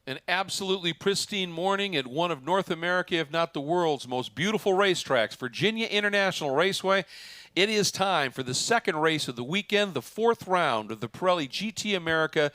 An absolutely pristine morning at one of North America, if not the world's most beautiful racetracks, Virginia International Raceway. It is time for the second race of the weekend, the fourth round of the Pirelli GT America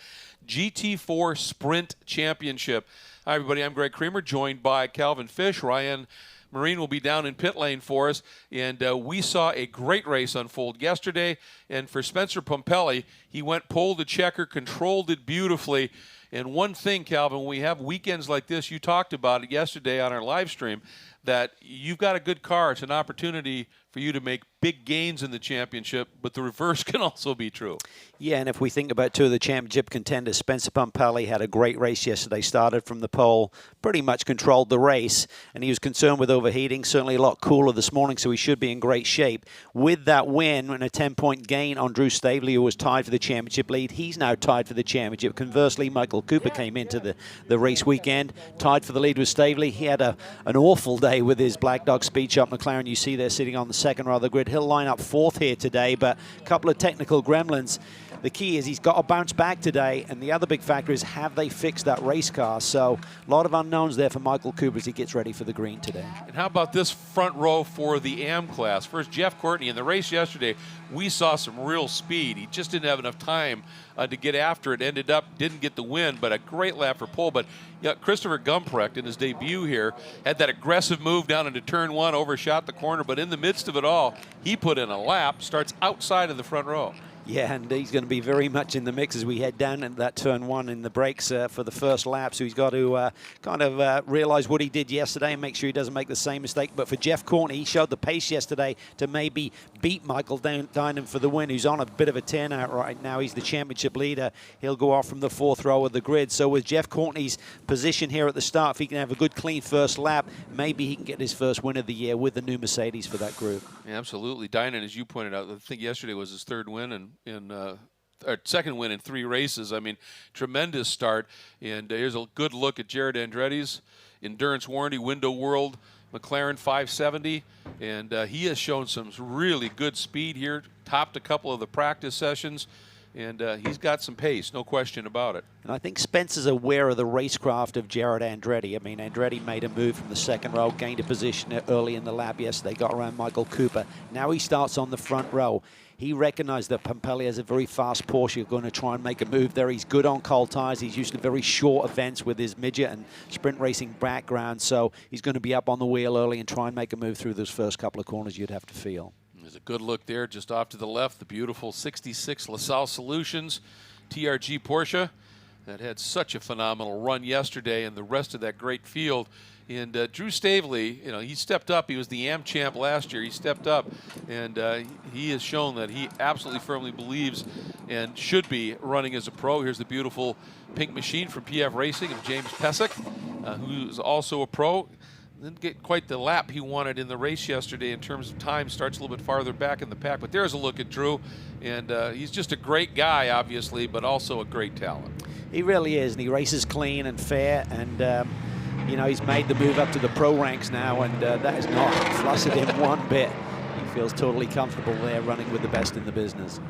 GT4 Sprint Championship. Hi, everybody. I'm Greg Creamer, joined by Calvin Fish. Ryan Marine will be down in pit lane for us, and we saw a great race unfold yesterday. And for Spencer Pumpelly, he went pole to checker, controlled it beautifully. And one thing, Calvin, when we have weekends like this, you talked about it yesterday on our live stream, that you've got a good car. It's an opportunity for you to make big gains in the championship, but the reverse can also be true. Yeah, and if we think about two of the championship contenders, Spencer Pumpelly had a great race yesterday, started from the pole, pretty much controlled the race, and he was concerned with overheating, certainly a lot cooler this morning, so he should be in great shape. With that win and a 10-point gain on Drew Stavely, who was tied for the championship lead, he's now tied for the championship. Conversely, Michael Cooper came into the race weekend, tied for the lead with Stavely. He had an awful day with his Black Dog Speed Shop McLaren. You see there sitting on the second row of the grid. He'll line up fourth here today, but a couple of technical gremlins. The key is he's got to bounce back today, and the other big factor is, have they fixed that race car? So a lot of unknowns there for Michael Cooper as he gets ready for the green today. And how about this front row for the AM class? First, Jeff Courtney. In the race yesterday, we saw some real speed. He just didn't have enough time to get after it. Didn't get the win, but a great lap for pole. But yeah, Christopher Gumprecht in his debut here had that aggressive move down into turn one, overshot the corner, but in the midst of it all, he put in a lap, starts outside of the front row. Yeah, and he's going to be very much in the mix as we head down into that turn one in the brakes for the first lap. So he's got to realize what he did yesterday and make sure he doesn't make the same mistake. But for Jeff Courtney, he showed the pace yesterday to maybe beat Michael Dinan for the win, who's on a bit of a turnout right now. He's the championship leader. He'll go off from the fourth row of the grid. So with Jeff Courtney's position here at the start, if he can have a good, clean first lap, maybe he can get his first win of the year with the new Mercedes for that group. Yeah, absolutely. Dinan, as you pointed out, I think yesterday was his third win second win in 3 races. I mean, tremendous start. And here's a good look at Jared Andretti's endurance warranty window world McLaren 570, and he has shown some really good speed here. Topped a couple of the practice sessions, and he's got some pace, no question about it. And I think Spencer's aware of the racecraft of Jared Andretti. I mean, Andretti made a move from the second row, gained a position early in the lap yesterday, got around Michael Cooper. Now he starts on the front row. He recognized that Pumpelly has a very fast Porsche. You're going to try and make a move there. He's good on cold tires. He's used to very short events with his midget and sprint racing background. So he's going to be up on the wheel early and try and make a move through those first couple of corners, you'd have to feel. There's a good look there just off to the left. The beautiful 66 LaSalle Solutions TRG Porsche that had such a phenomenal run yesterday, and the rest of that great field. And Drew Stavely, you know, he stepped up. He was the AM champ last year. He stepped up, and he has shown that he absolutely firmly believes and should be running as a pro. Here's the beautiful pink machine from PF Racing of James Pesic, who's also a pro. Didn't get quite the lap he wanted in the race yesterday in terms of time. Starts a little bit farther back in the pack. But there's a look at Drew, and he's just a great guy, obviously, but also a great talent. He really is, and he races clean and fair, and you know, he's made the move up to the pro ranks now, and that has not flustered him one bit. He feels totally comfortable there running with the best in the business.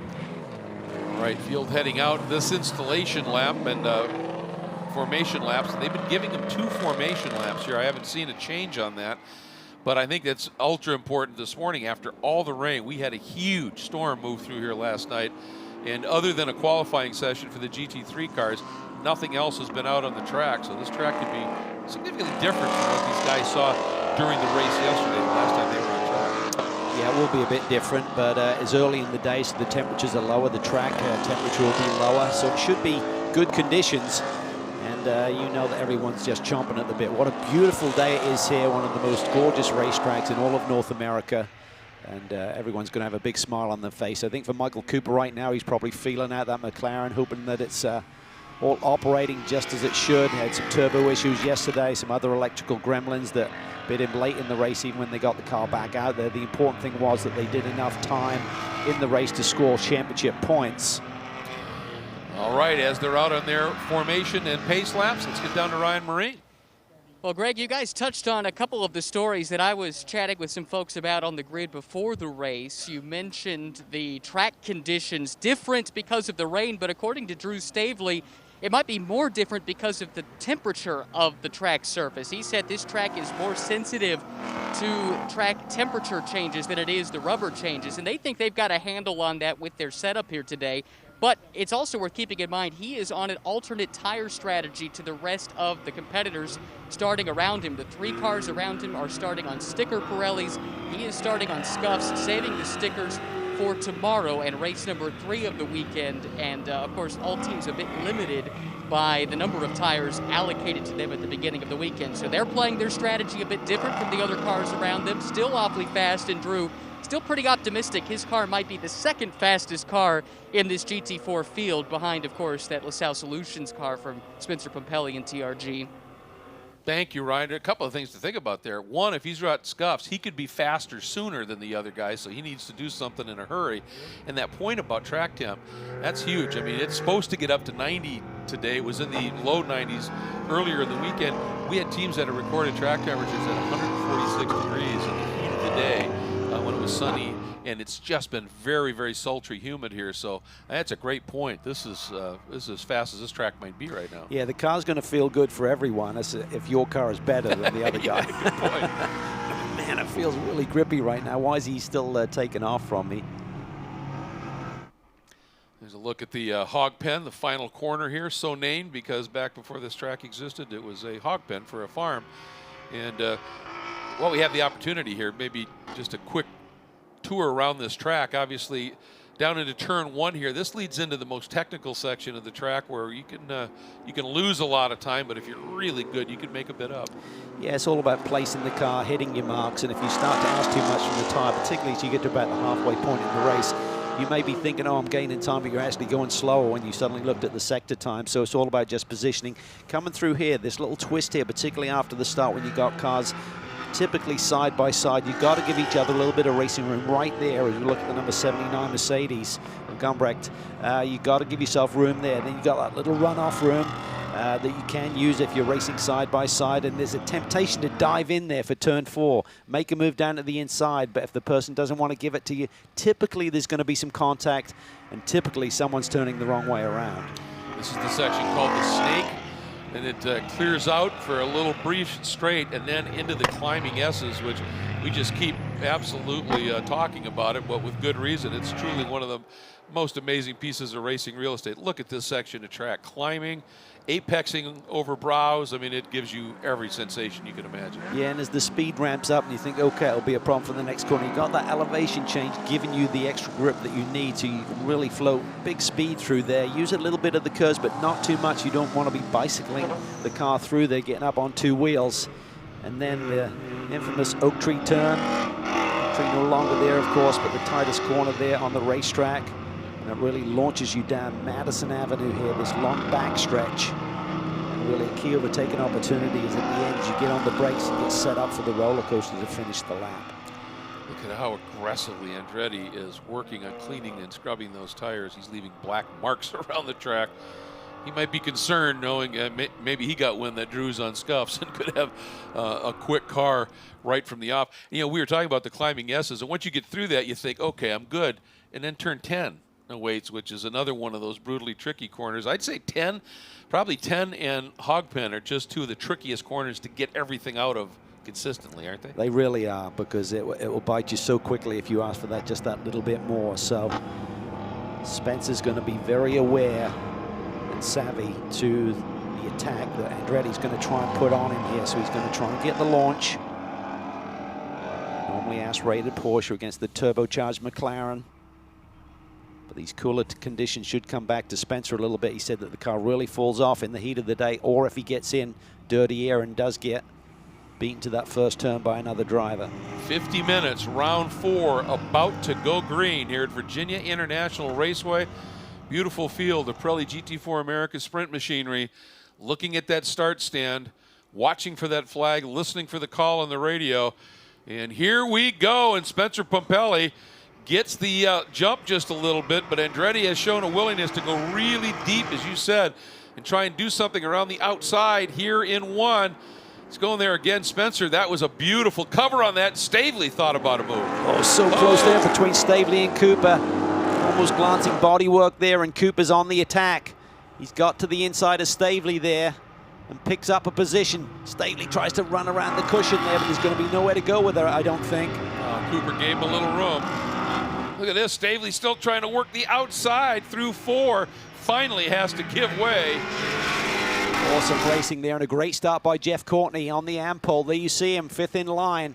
All right, field heading out. This installation lap and formation laps, they've been giving him 2 formation laps here. I haven't seen a change on that, but I think that's ultra important this morning after all the rain. We had a huge storm move through here last night, and other than a qualifying session for the GT3 cars, nothing else has been out on the track. So this track could be significantly different from what these guys saw during the race yesterday, the last time they were on track. Yeah, it will be a bit different, but it's early in the day, so the temperatures are lower. The track temperature will be lower, so it should be good conditions. And you know that everyone's just chomping at the bit. What a beautiful day it is here, one of the most gorgeous racetracks in all of North America. And everyone's going to have a big smile on their face. I think for Michael Cooper right now, he's probably feeling out that McLaren, hoping that it's all operating just as it should. He had some turbo issues yesterday, some other electrical gremlins that bit him late in the race, even when they got the car back out there. The important thing was that they did enough time in the race to score championship points. All right, as they're out on their formation and pace laps, let's get down to Ryan Marine. Well, Greg, you guys touched on a couple of the stories that I was chatting with some folks about on the grid before the race. You mentioned the track conditions different because of the rain, but according to Drew Stavely, it might be more different because of the temperature of the track surface. He said this track is more sensitive to track temperature changes than it is the rubber changes, and they think they've got a handle on that with their setup here today. But it's also worth keeping in mind he is on an alternate tire strategy to the rest of the competitors starting around him. The 3 cars around him are starting on sticker Pirellis. He is starting on scuffs, saving the stickers for tomorrow and race number 3 of the weekend. And of course, all teams a bit limited by the number of tires allocated to them at the beginning of the weekend. So they're playing their strategy a bit different from the other cars around them. Still awfully fast, and Drew, still pretty optimistic. His car might be the 2nd fastest car in this GT4 field, behind, of course, that LaSalle Solutions car from Spencer Pumpelly and TRG. Thank you, Ryan. A couple of things to think about there. One, if he's got scuffs, he could be faster sooner than the other guys, so he needs to do something in a hurry. And that point about track temp, that's huge. I mean, it's supposed to get up to 90 today. It was in the low 90s earlier in the weekend. We had teams that had recorded track temperatures at 146 degrees in the heat of the day when it was sunny. And it's just been very, very sultry, humid here. So that's a great point. This is as fast as this track might be right now. Yeah, the car's going to feel good for everyone if your car is better than the other guy. Good point. Man, it feels really grippy right now. Why is he still taking off from me? There's a look at the hog pen, the final corner here, so named because back before this track existed, it was a hog pen for a farm. And, well, we have the opportunity here, maybe just a quick tour around this track. Obviously down into turn 1 here, this leads into the most technical section of the track where you can lose a lot of time, but if you're really good you can make a bit up. Yeah, it's all about placing the car, hitting your marks, and if you start to ask too much from the tire, particularly as you get to about the halfway point in the race, you may be thinking, oh, I'm gaining time, but you're actually going slower when you suddenly looked at the sector time. So it's all about just positioning. Coming through here, this little twist here, particularly after the start when you got cars typically side by side, you've got to give each other a little bit of racing room right there. As you look at the number 79 Mercedes of Gumbrecht, you've got to give yourself room there. Then you've got that little runoff room that you can use if you're racing side by side, and there's a temptation to dive in there for turn 4, make a move down to the inside, but if the person doesn't want to give it to you, typically there's going to be some contact, and typically someone's turning the wrong way around. This is the section called the Snake, and it clears out for a little brief straight and then into the climbing S's, which we just keep absolutely talking about it, but with good reason. It's truly one of the most amazing pieces of racing real estate. Look at this section of track, climbing, apexing over brows. I mean, it gives you every sensation you can imagine. Yeah, and as the speed ramps up and you think, okay, it'll be a problem for the next corner, you got that elevation change giving you the extra grip that you need so you can really float big speed through there. Use a little bit of the curves, but not too much. You don't want to be bicycling the car through there, getting up on 2 wheels. And then the infamous oak tree turn. Oak tree no longer there, of course, but the tightest corner there on the racetrack. And it really launches you down Madison Avenue here, this long back stretch. And really a key overtaking opportunity is at the end as you get on the brakes and get set up for the roller coaster to finish the lap. Look at how aggressively Andretti is working on cleaning and scrubbing those tires. He's leaving black marks around the track. He might be concerned knowing maybe he got wind that Drew's on scuffs and could have a quick car right from the off. You know, we were talking about the climbing S's, and once you get through that, you think, okay, I'm good. And then turn 10 awaits, which is another one of those brutally tricky corners. I'd say 10, probably 10 and Hogpen are just 2 of the trickiest corners to get everything out of consistently, aren't they? They really are, because it will bite you so quickly if you ask for that just that little bit more. So Spencer's going to be very aware and savvy to the attack that Andretti's going to try and put on him here. So he's going to try and get the launch. Normally aspirated Porsche against the turbocharged McLaren. But these cooler conditions should come back to Spencer a little bit. He said that the car really falls off in the heat of the day, or if he gets in dirty air and does get beaten to that first turn by another driver. 50 minutes, round 4, about to go green here at Virginia International Raceway. Beautiful field of Pirelli GT4 America Sprint machinery. Looking at that start stand, watching for that flag, listening for the call on the radio. And here we go, and Spencer Pumpelly gets the jump just a little bit, but Andretti has shown a willingness to go really deep, as you said, and try and do something around the outside here in 1. He's going there again, Spencer. That was a beautiful cover on that. Stavely thought about a move. Oh, so close there between Stavely and Cooper. Almost glancing bodywork there, and Cooper's on the attack. He's got to the inside of Stavely there and picks up a position. Stavely tries to run around the cushion there, but there's going to be nowhere to go with her, I don't think. Cooper gave him a little room. Look at this, Stavely still trying to work the outside through 4. Finally has to give way. Awesome racing there, and a great start by Jeff Courtney on the Ampole. There you see him, 5th in line.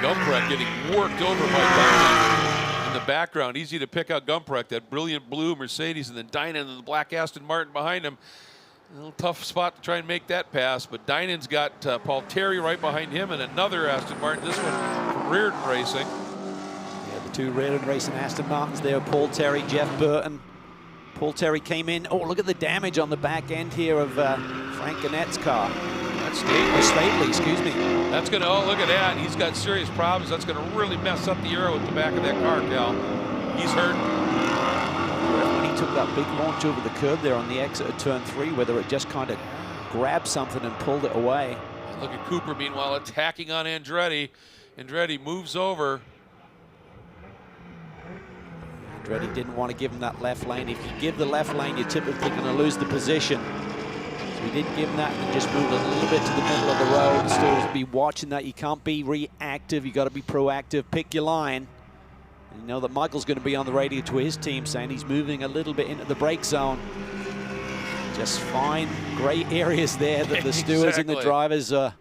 Gumprecht getting worked over by Dynan in the background. Easy to pick out Gumprecht, that brilliant blue Mercedes, and then Dynan and the black Aston Martin behind him. A little tough spot to try and make that pass, but Dynan's got Paul Terry right behind him and another Aston Martin, this one from Reardon Racing. Yeah, the 2 Reardon Racing Aston Martins there, Paul Terry, Jeff Burton. Paul Terry came in. Oh, look at the damage on the back end here of Frank Gannett's car. That's Stavely. Stavely, excuse me. That's going to, oh, look at that. He's got serious problems. That's going to really mess up the aero at the back of that car, Cal. He's hurt. When he took that big launch over the curb there on the exit of turn 3, whether it just kind of grabbed something and pulled it away. And look at Cooper, meanwhile, attacking on Andretti. Andretti moves over. Andretti didn't want to give him that left lane. If you give the left lane, you're typically going to lose the position. So he didn't give him that and just moved a little bit to the middle of the road. Still be watching that. You can't be reactive. You got to be proactive. Pick your line. And you know that Michael's going to be on the radio to his team saying he's moving a little bit into the brake zone. Just fine gray areas there that the stewards and the drivers are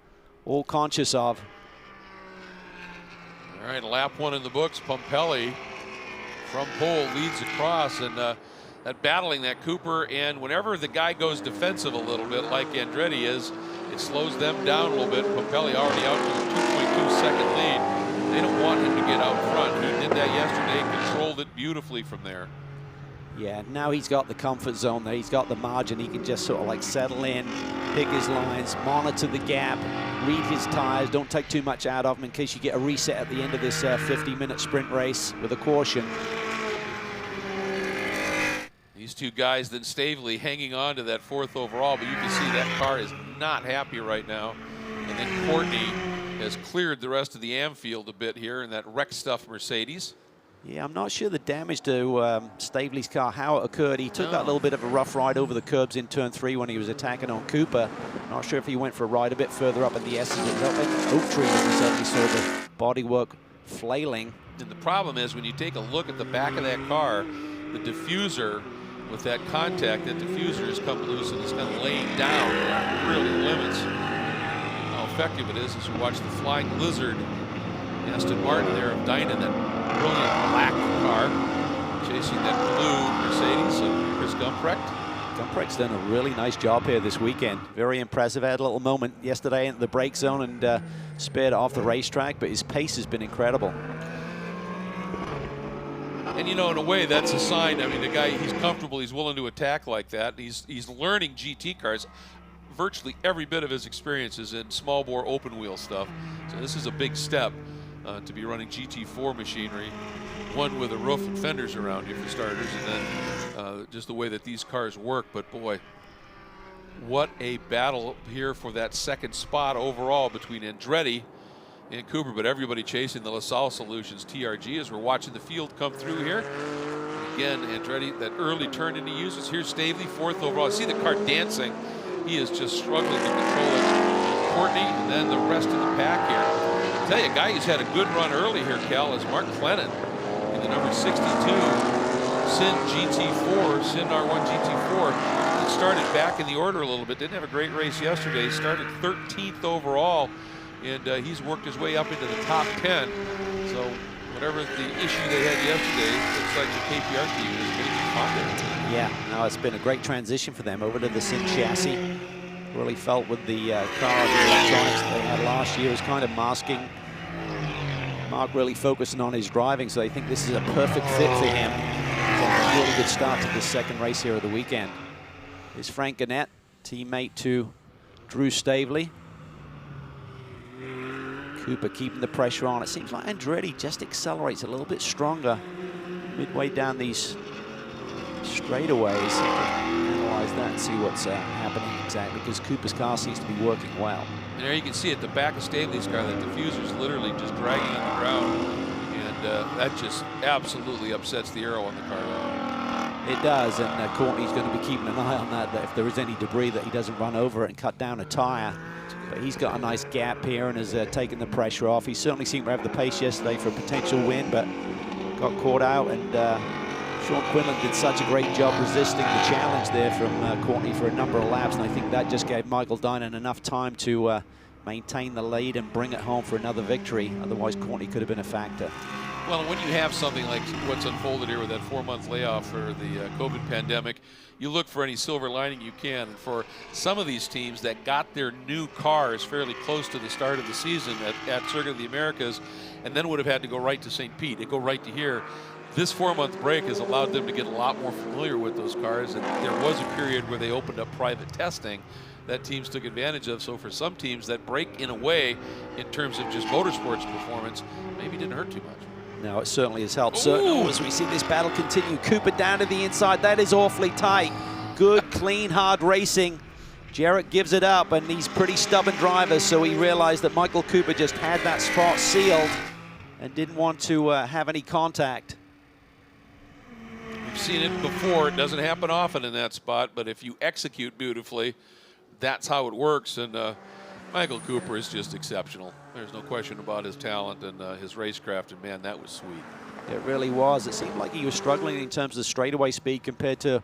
all conscious of. All right, lap 1 in the books. Pumpelly from pole leads across, and that battling that Cooper, and whenever the guy goes defensive a little bit like Andretti is, it slows them down a little bit. Pumpelly already out to a 2.2 second lead. They don't want him to get out front. He did that yesterday, controlled it beautifully from there. Yeah, now he's got the comfort zone there. He's got the margin. He can just sort of like settle in, pick his lines, monitor the gap, read his tires. Don't take too much out of him in case you get a reset at the end of this 50-minute sprint race with a caution. These 2 guys, then Stavely hanging on to that 4th overall, but you can see that car is not happy right now. And then Courtney has cleared the rest of the Amfield a bit here in that wreck stuff Mercedes. Yeah, I'm not sure the damage to Stavely's car, how it occurred. He took that little bit of a rough ride over the curbs in turn 3 when he was attacking on Cooper. Not sure if he went for a ride a bit further up in the S's and up in Oak Tree, as he certainly saw the bodywork flailing. And the problem is when you take a look at the back of that car, the diffuser, with that contact, that diffuser has come loose and it's kind of laying down. It really limits how effective it is as you watch the Flying Lizard Aston Martin there of Dynan, that brilliant black car, chasing that blue Mercedes of Chris Gumprecht. Gumprecht's done a really nice job here this weekend. Very impressive. Had a little moment yesterday in the brake zone and spared off the racetrack, but his pace has been incredible. And you know, in a way, that's a sign. I mean, the guy, he's comfortable. He's willing to attack like that. He's learning GT cars. Virtually every bit of his experience is in small bore open wheel stuff. So this is a big step to be running GT4 machinery. One with a roof and fenders around you for starters, and then just the way that these cars work. But boy, what a battle here for that 2nd spot overall between Andretti and Cooper, but everybody chasing the LaSalle Solutions TRG as we're watching the field come through here. And again, Andretti, that early turn into uses. Here's Stavely, 4th overall. See the car dancing. He is just struggling to control it. Courtney, and then the rest of the pack here. I'll tell you, a guy who's had a good run early here, Cal, is Mark Lennon in the number 62 Sin GT4, Sin R1 GT4. He started back in the order a little bit. Didn't have a great race yesterday. Started 13th overall. And he's worked his way up into the top 10. So whatever the issue they had yesterday, looks like the KPR team is making contact. Yeah, no, it's been a great transition for them over to the Sin chassis. Really felt with the car, the electronics they had last year was kind of masking. Mark really focusing on his driving, so I think this is a perfect fit for him. He's had a really good start to the 2nd race here of the weekend. Here's Frank Gannett, teammate to Drew Stavely. Cooper keeping the pressure on. It seems like Andretti just accelerates a little bit stronger midway down these straightaways. Analyze that and see what's happening exactly, because Cooper's car seems to be working well. And there you can see at the back of Stavely's car, that diffuser's literally just dragging on the ground, and that just absolutely upsets the aero on the car. It does, and Courtney's going to be keeping an eye on that if there is any debris that he doesn't run over it and cut down a tire. But he's got a nice gap here and has taken the pressure off. He certainly seemed to have the pace yesterday for a potential win, but got caught out, and Sean Quinlan did such a great job resisting the challenge there from Courtney for a number of laps, and I think that just gave Michael Dinan enough time to maintain the lead and bring it home for another victory. Otherwise, Courtney could have been a factor. Well, when you have something like what's unfolded here with that 4-month layoff for the COVID pandemic, you look for any silver lining you can. And for some of these teams that got their new cars fairly close to the start of the season at Circuit of the Americas, and then would have had to go right to St. Pete and go right to here, this 4-month break has allowed them to get a lot more familiar with those cars. And there was a period where they opened up private testing that teams took advantage of. So for some teams, that break in a way, in terms of just motorsports performance, maybe didn't hurt too much. No, it certainly has helped. Certainly, as we see this battle continue. Cooper down to the inside. That is awfully tight. Good, clean, hard racing. Jarrett gives it up, and he's pretty stubborn driver, so he realized that Michael Cooper just had that spot sealed and didn't want to have any contact. We've seen it before. It doesn't happen often in that spot, but if you execute beautifully, that's how it works. And Michael Cooper is just exceptional. There's no question about his talent and his racecraft, and man, that was sweet. It really was. It seemed like he was struggling in terms of straightaway speed compared to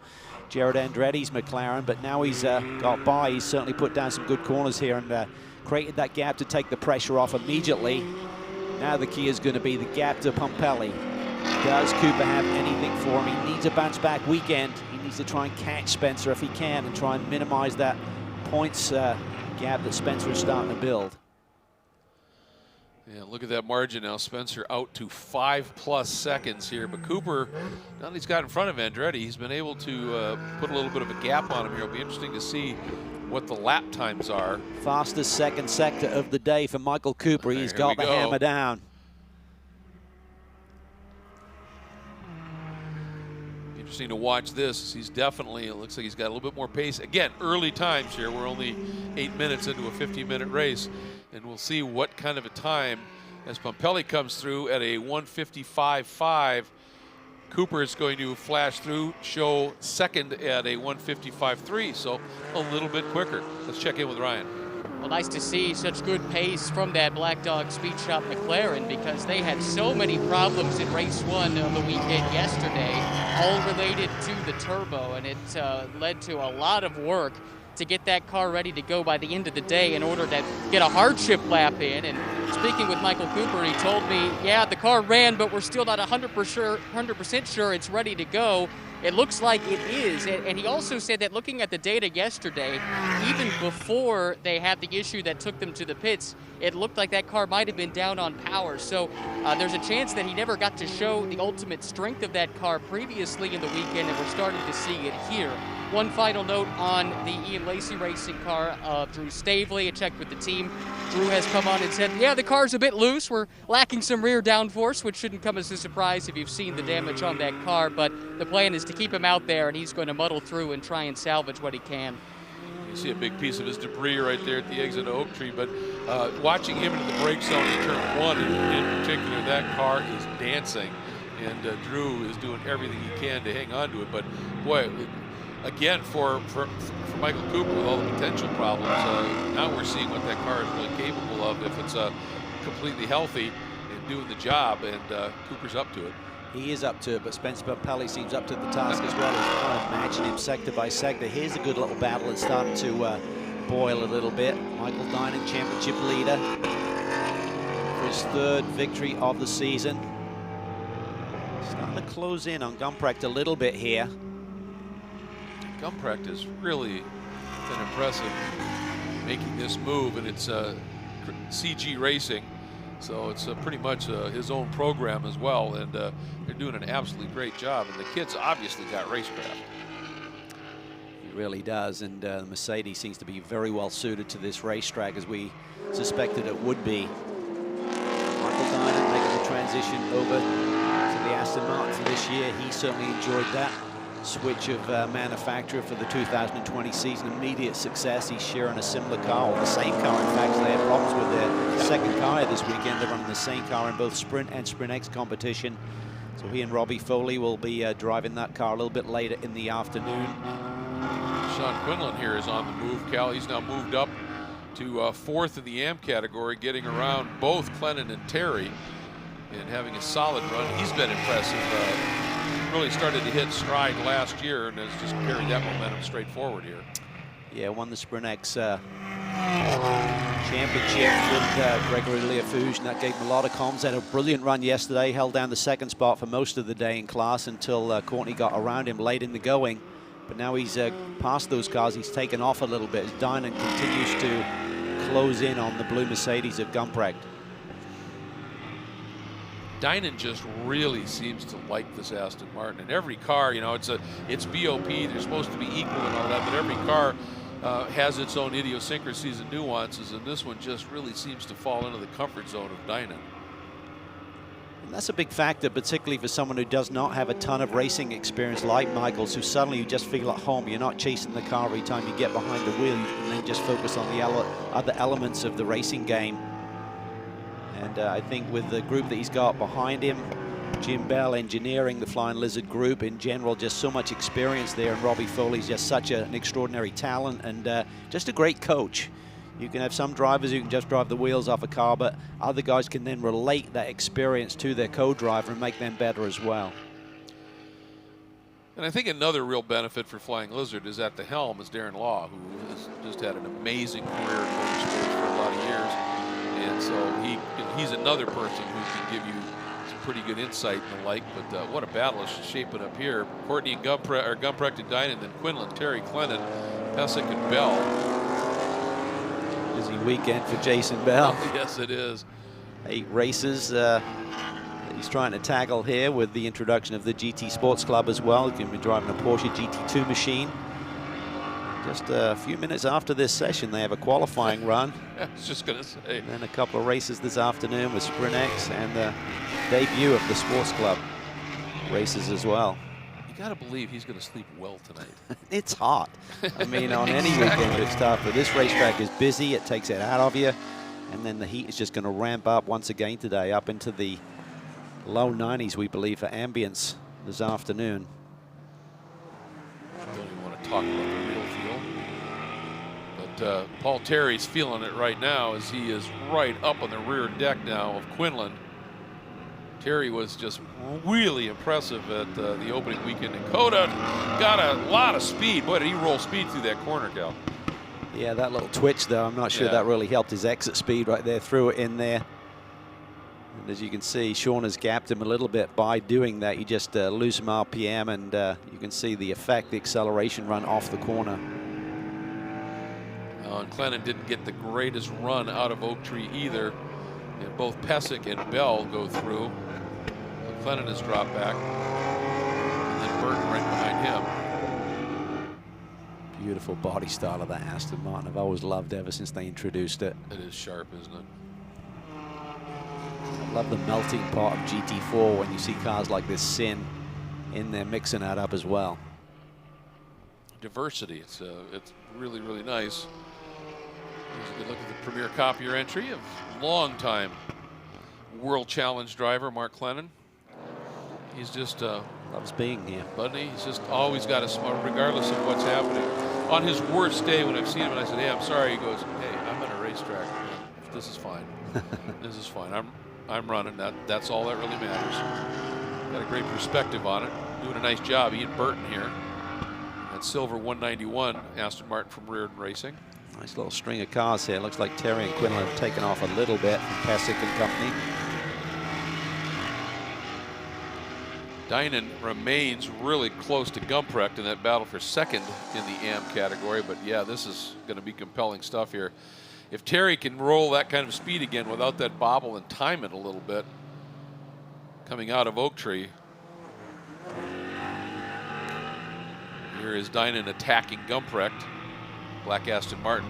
Jared Andretti's McLaren, but now he's got by. He's certainly put down some good corners here and created that gap to take the pressure off immediately. Now the key is going to be the gap to Pumpelly. Does Cooper have anything for him? He needs a bounce-back weekend. He needs to try and catch Spencer if he can and try and minimize that points gap that Spencer is starting to build. Yeah, look at that margin now. Spencer out to 5+ seconds here, but Cooper, now that he's got in front of Andretti, he's been able to put a little bit of a gap on him here. It'll be interesting to see what the lap times are. Fastest second sector of the day for Michael Cooper. He's got the hammer down. Interesting to watch this. He's definitely, it looks like he's got a little bit more pace. Again, early times here. We're only 8 minutes into a 50-minute race, and we'll see what kind of a time as Pumpelly comes through at a 1:55.5. Cooper is going to flash through, show second at a 1:55.3, so a little bit quicker. Let's check in with Ryan. Well, nice to see such good pace from that Black Dog Speed Shop McLaren, because they had so many problems in race 1 of the weekend yesterday, all related to the turbo, and it led to a lot of work to get that car ready to go by the end of the day in order to get a hardship lap in. And speaking with Michael Cooper, he told me, yeah, the car ran, but we're still not 100% sure it's ready to go. It looks like it is. And he also said that looking at the data yesterday, even before they had the issue that took them to the pits, it looked like that car might have been down on power. So there's a chance that he never got to show the ultimate strength of that car previously in the weekend, and we're starting to see it here. One final note on the Ian Lacey racing car of Drew Stavely. I checked with the team. Drew has come on and said, yeah, the car's a bit loose. We're lacking some rear downforce, which shouldn't come as a surprise if you've seen the damage on that car. But the plan is to keep him out there, and he's going to muddle through and try and salvage what he can. You see a big piece of his debris right there at the exit of Oak Tree, but watching him into the brake zone in turn 1 in particular, that car is dancing, and Drew is doing everything he can to hang on to it. But boy, again, for Michael Cooper with all the potential problems, now we're seeing what that car is really capable of if it's completely healthy and doing the job, and Cooper's up to it. He is up to it, but Spencer Pumpelly seems up to the task as well. He's kind of matching him sector by sector. Here's a good little battle. It's starting to boil a little bit. Michael Dinan, championship leader, for his 3rd victory of the season. Starting to close in on Gumprecht a little bit here. Gumprecht has really been impressive making this move, and it's CG Racing, so it's pretty much his own program as well, and they're doing an absolutely great job, and the kid's obviously got racecraft. He really does, and the Mercedes seems to be very well suited to this racetrack, as we suspected it would be. Michael Dinan making the transition over to the Aston Martin for this year. He certainly enjoyed that switch of manufacturer for the 2020 season. Immediate success. He's sharing a similar car, or the same car, in fact. They had problems with their second car this weekend. They're running the same car in both Sprint and Sprint X competition. So he and Robbie Foley will be driving that car a little bit later in the afternoon. Sean Quinlan here is on the move, Cal. He's now moved up to fourth in the AM category, getting around both Lennon and Terry and having a solid run. He's been impressive. Really started to hit stride last year and has just carried that momentum straight forward here. Yeah, won the Sprint X championship with Gregory Leafouge, and that gave him a lot of comms. Had a brilliant run yesterday, held down the second spot for most of the day in class until Courtney got around him late in the going. But now he's past those cars. He's taken off a little bit as Dynan continues to close in on the blue Mercedes of Gumprecht. Dynan just really seems to like this Aston Martin. And every car, you know, it's BOP. They're supposed to be equal and all that, but every car has its own idiosyncrasies and nuances, and this one just really seems to fall into the comfort zone of Dynan. And that's a big factor, particularly for someone who does not have a ton of racing experience like Michaels, who suddenly you just feel at home. You're not chasing the car every time you get behind the wheel. You can then just focus on the other elements of the racing game. And I think with the group that he's got behind him, Jim Bell engineering the Flying Lizard group in general, just so much experience there, and Robbie Foley's just such an extraordinary talent and just a great coach. You can have some drivers who can just drive the wheels off a car, but other guys can then relate that experience to their co-driver and make them better as well. And I think another real benefit for Flying Lizard is at the helm is Darren Law, who has just had an amazing career in motorsports for a lot of years. And so he's another person who can give you some pretty good insight and the like. But what a battle is shaping up here. Courtney and Gumprecht and Dynan, then Quinlan, Terry, Clennon, Pesic, and Bell. Busy weekend for Jason Bell. Oh, yes, it is. 8 races he's trying to tackle here with the introduction of the GT Sports Club as well. He's going to be driving a Porsche GT2 machine. Just a few minutes after this session, they have a qualifying run. I was just going to say. And then a couple of races this afternoon with Sprint X and the debut of the Sports Club races as well. You got to believe he's going to sleep well tonight. It's hot. I mean, on any Exactly. weekend it's tough, but this racetrack is busy. It takes it out of you. And then the heat is just going to ramp up once again today, up into the low 90s, we believe, for ambience this afternoon. Don't even want to talk about the real feel. But Paul Terry's feeling it right now as he is right up on the rear deck now of Quinlan. Terry was just really impressive at the opening weekend in Coda. Got a lot of speed. Boy, did he roll speed through that corner, Cal. Yeah, that little twitch, though, I'm not sure that really helped his exit speed right there. Threw it in there. And as you can see, Sean has gapped him a little bit by doing that. You just lose some RPM, and you can see the effect, the acceleration run off the corner. And Clennon didn't get the greatest run out of Oak Tree either. And both Pesic and Bell go through. So Clennon has dropped back. And then Burton right behind him. Beautiful body style of that Aston Martin. I've always loved ever since they introduced it. It is sharp, isn't it? I love the melting pot of GT4 when you see cars like this Sin in there mixing that up as well. Diversity. It's really, really nice. Here's a good look at the Premier Copier entry of longtime World Challenge driver Mark Clennon. He's just loves being here. Buddy, he's just always got a smile, regardless of what's happening. On his worst day, when I've seen him and I said, "Hey, I'm sorry," he goes, "Hey, I'm on a racetrack. This is fine. This is fine. I'm running. That's all that really matters." Got a great perspective on it. Doing a nice job. Ian Burton here. That silver 191 Aston Martin from Reardon Racing. Nice little string of cars here. Looks like Terry and Quinlan have taken off a little bit from Pesic and company. Dynan remains really close to Gumprecht in that battle for second in the AM category. But yeah, this is going to be compelling stuff here. If Terry can roll that kind of speed again without that bobble and time it a little bit, coming out of Oak Tree. Here is Dynan attacking Gumprecht. Black Aston Martin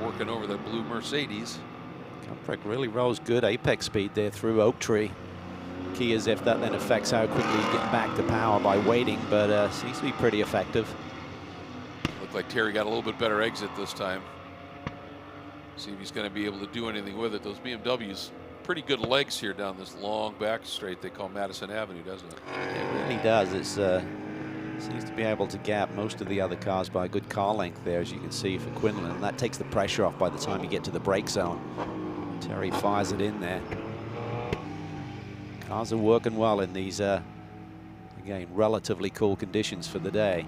working over the blue Mercedes. Gumprecht really rolls good apex speed there through Oak Tree. Key is if that then affects how quickly you get back to power by waiting, but seems to be pretty effective. Looked like Terry got a little bit better exit this time. See if he's going to be able to do anything with it. Those BMWs pretty good legs here down this long back straight they call Madison Avenue, doesn't it? It really does. It's seems to be able to gap most of the other cars by a good car length there, as you can see for Quinlan, and that takes the pressure off by the time you get to the brake zone. Terry fires it in there. Cars are working well in these, again, relatively cool conditions for the day.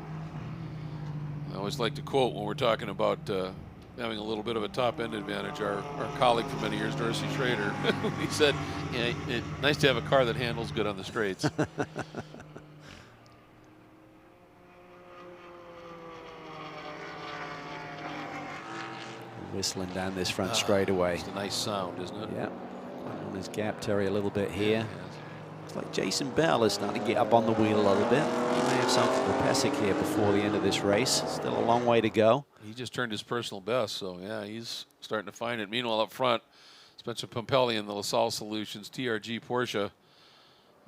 I always like to quote when we're talking about having a little bit of a top-end advantage. Our colleague for many years, Dorsey Schrader, he said, yeah, it's nice to have a car that handles good on the straights. Whistling down this front straightaway. It's a nice sound, isn't it? Yeah. On his gap, Terry, a little bit here. Looks like Jason Bell is starting to get up on the wheel a little bit. He may have something for Pesic here before the end of this race. Still a long way to go. He just turned his personal best, so yeah, he's starting to find it. Meanwhile, up front, Spencer Pompelli in the LaSalle Solutions TRG Porsche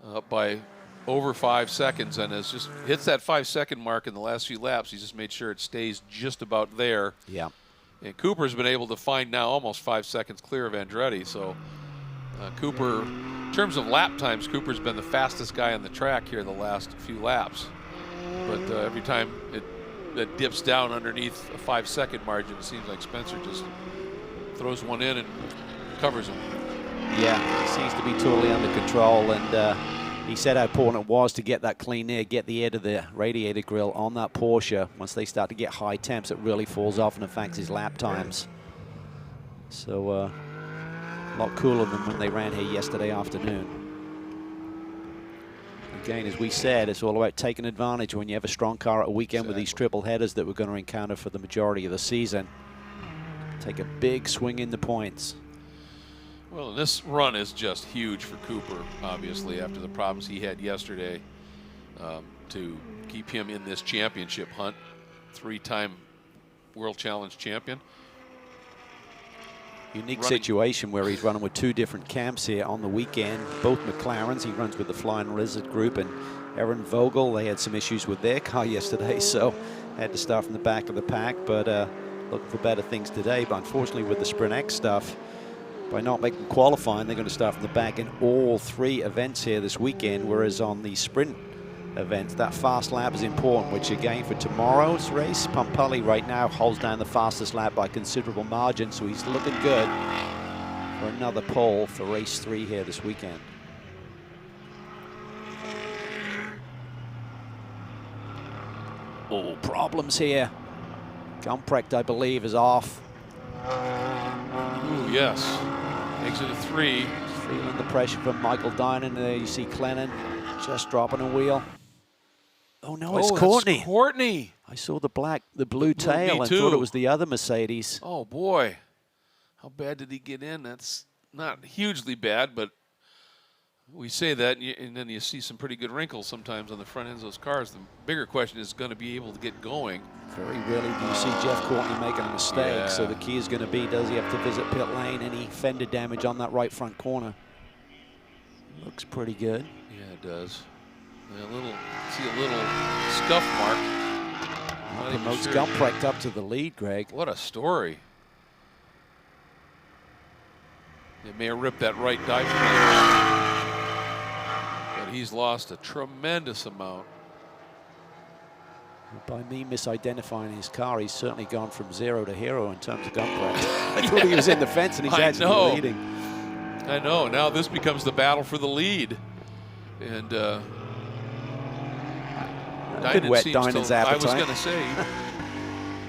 up by over 5 seconds, and has just hits that 5-second mark in the last few laps. He's just made sure it stays just about there. Yeah. And Cooper's been able to find now almost 5 seconds clear of Andretti. So Cooper, in terms of lap times, Cooper's been the fastest guy on the track here the last few laps. But every time it dips down underneath a 5-second margin, it seems like Spencer just throws one in and covers him. Yeah, he seems to be totally under control, and he said how important it was to get that clean air, get the air to the radiator grill on that Porsche. Once they start to get high temps, it really falls off and affects his lap times. So a lot cooler than when they ran here yesterday afternoon. Again, as we said, it's all about taking advantage when you have a strong car at a weekend with these triple headers that we're going to encounter for the majority of the season. Take a big swing in the points. Well, this run is just huge for Cooper, obviously, after the problems he had yesterday, to keep him in this championship hunt. 3-time World Challenge champion. Unique situation where he's running with 2 different camps here on the weekend. Both McLarens. He runs with the Flying Lizard Group, and Aaron Vogel, they had some issues with their car yesterday, so had to start from the back of the pack, but looking for better things today. But unfortunately with the Sprint X stuff, by not making qualifying, they're going to start from the back in all 3 events here this weekend, whereas on the sprint events, that fast lap is important, which again for tomorrow's race, Pompelli right now holds down the fastest lap by considerable margin, so he's looking good for another pole for race 3 here this weekend. Oh, problems here. Gumprecht, I believe, is off. Ooh, yes. Exit of 3. Feeling the pressure from Michael Dinan. There you see Clennon just dropping a wheel. Oh no, it's Courtney. It's Courtney. I saw the blue tail and thought it was the other Mercedes. Oh boy. How bad did he get in? That's not hugely bad, but we say that, and then you see some pretty good wrinkles sometimes on the front ends of those cars. The bigger question is going to be able to get going. Very rarely do you see Jeff Courtney making a mistake. Yeah. So the key is going to be, does he have to visit pit lane? Any fender damage on that right front corner? Looks pretty good. Yeah, it does. See a little scuff mark. Promotes Gumprecht up to the lead, Greg. What a story. They may have ripped that right diaphragm, but he's lost a tremendous amount. By me misidentifying his car, he's certainly gone from 0 to hero in terms of Gumprecht. I thought he was in the fence, and he's actually leading. I know. Now this becomes the battle for the lead. And could whet Dinan's appetite. I was going to say,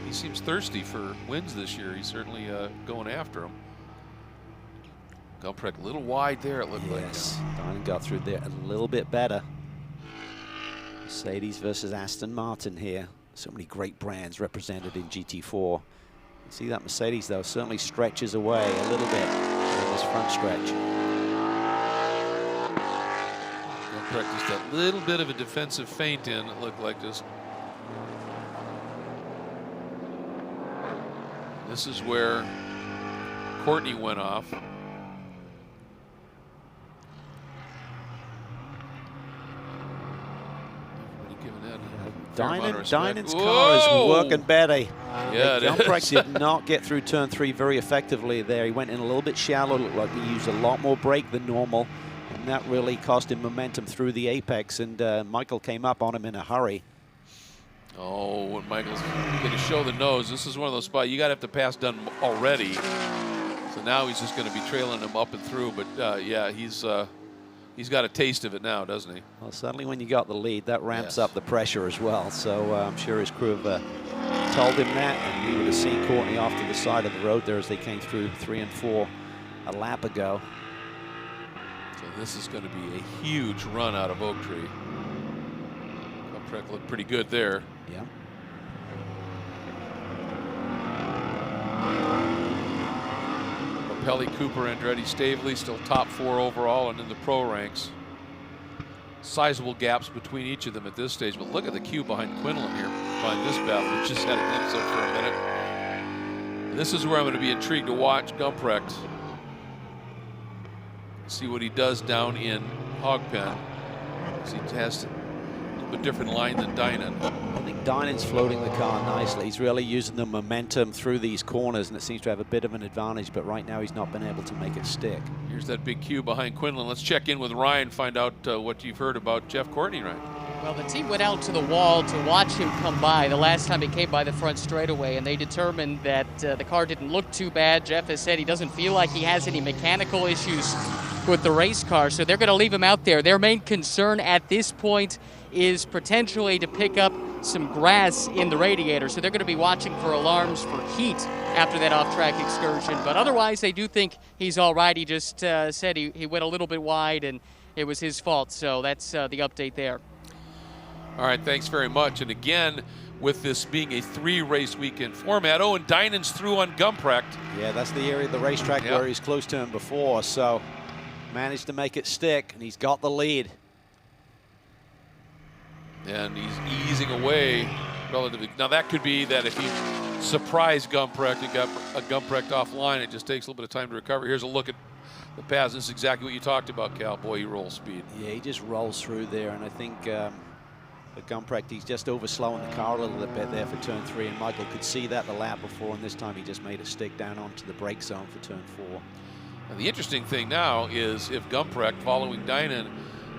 he seems thirsty for wins this year. He's certainly going after him. Gumprecht a little wide there, it looked like. Yes, Dinan got through there a little bit better. Mercedes versus Aston Martin here. So many great brands represented in GT4. You see that Mercedes, though, certainly stretches away a little bit in this front stretch. Just that little bit of a defensive feint in, it looked like just. This is where Courtney went off. Everybody giving that Dynan's car is working better. Yeah, Gumprecht did not get through turn 3 very effectively there. He went in a little bit shallow, looked like he used a lot more brake than normal, and that really cost him momentum through the apex, and Michael came up on him in a hurry. Oh, when Michael's going to show the nose, this is one of those spots you got to have to pass Dunn already. So now he's just going to be trailing him up and through, but yeah, he's got a taste of it now, doesn't he? Well, suddenly when you got the lead, that ramps up the pressure as well. So I'm sure his crew have told him that, and he would have seen Courtney off to the side of the road there as they came through 3 and 4 a lap ago. So this is going to be a huge run out of Oak Tree. Gumprecht looked pretty good there. Yeah. Pelly, Cooper, Andretti, Stavely still top 4 overall and in the pro ranks. Sizable gaps between each of them at this stage, but look at the queue behind Quinlan here, behind this battle. We just had a glimpse of for a minute. This is where I'm going to be intrigued to watch Gumprecht. See what he does down in Hogpen. He has a different line than Dynan. I think Dynan's floating the car nicely. He's really using the momentum through these corners, and it seems to have a bit of an advantage, but right now he's not been able to make it stick. Here's that big queue behind Quinlan. Let's check in with Ryan, find out what you've heard about Jeff Courtney, Ryan. Well, the team went out to the wall to watch him come by the last time he came by the front straightaway, and they determined that the car didn't look too bad. Jeff has said he doesn't feel like he has any mechanical issues with the race car, so they're going to leave him out there. Their main concern at this point is potentially to pick up some grass in the radiator, so they're going to be watching for alarms for heat after that off-track excursion. But otherwise, they do think he's all right. He just said he went a little bit wide, and it was his fault, so that's the update there. All right, thanks very much. And again, with this being a 3-race weekend format, and Dynan's through on Gumprecht. Yeah, that's the area of the racetrack where he's close to him before, so managed to make it stick, and he's got the lead. And he's easing away relatively. Now that could be that if he surprised Gumprecht and got a Gumprecht offline, it just takes a little bit of time to recover. Here's a look at the pass. This is exactly what you talked about, Cal. Boy, he rolls speed. Yeah, he just rolls through there, and I think for Gumprecht, he's just overslowing the car a little bit there for turn 3, and Michael could see that the lap before, and this time he just made it stick down onto the brake zone for turn 4. Now, the interesting thing now is if Gumprecht, following Dynan,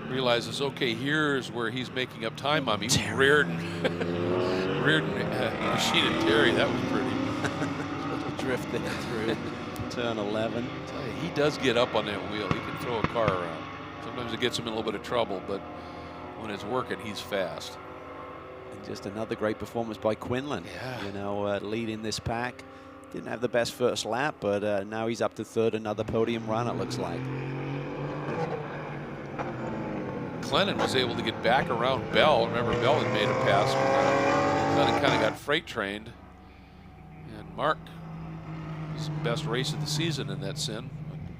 realizes, okay, here's where he's making up time on me. Reardon, Machine and Terry, that was pretty. Drift there through turn 11. He does get up on that wheel. He can throw a car around. Sometimes it gets him in a little bit of trouble, but when it's working, he's fast. And just another great performance by Quinlan. Yeah. You know, leading this pack. Didn't have the best first lap, but now he's up to 3rd, another podium run, it looks like. Lennon was able to get back around Bell. Remember, Bell had made a pass. Lennon kind of got freight trained. And Mark, his best race of the season in that sin.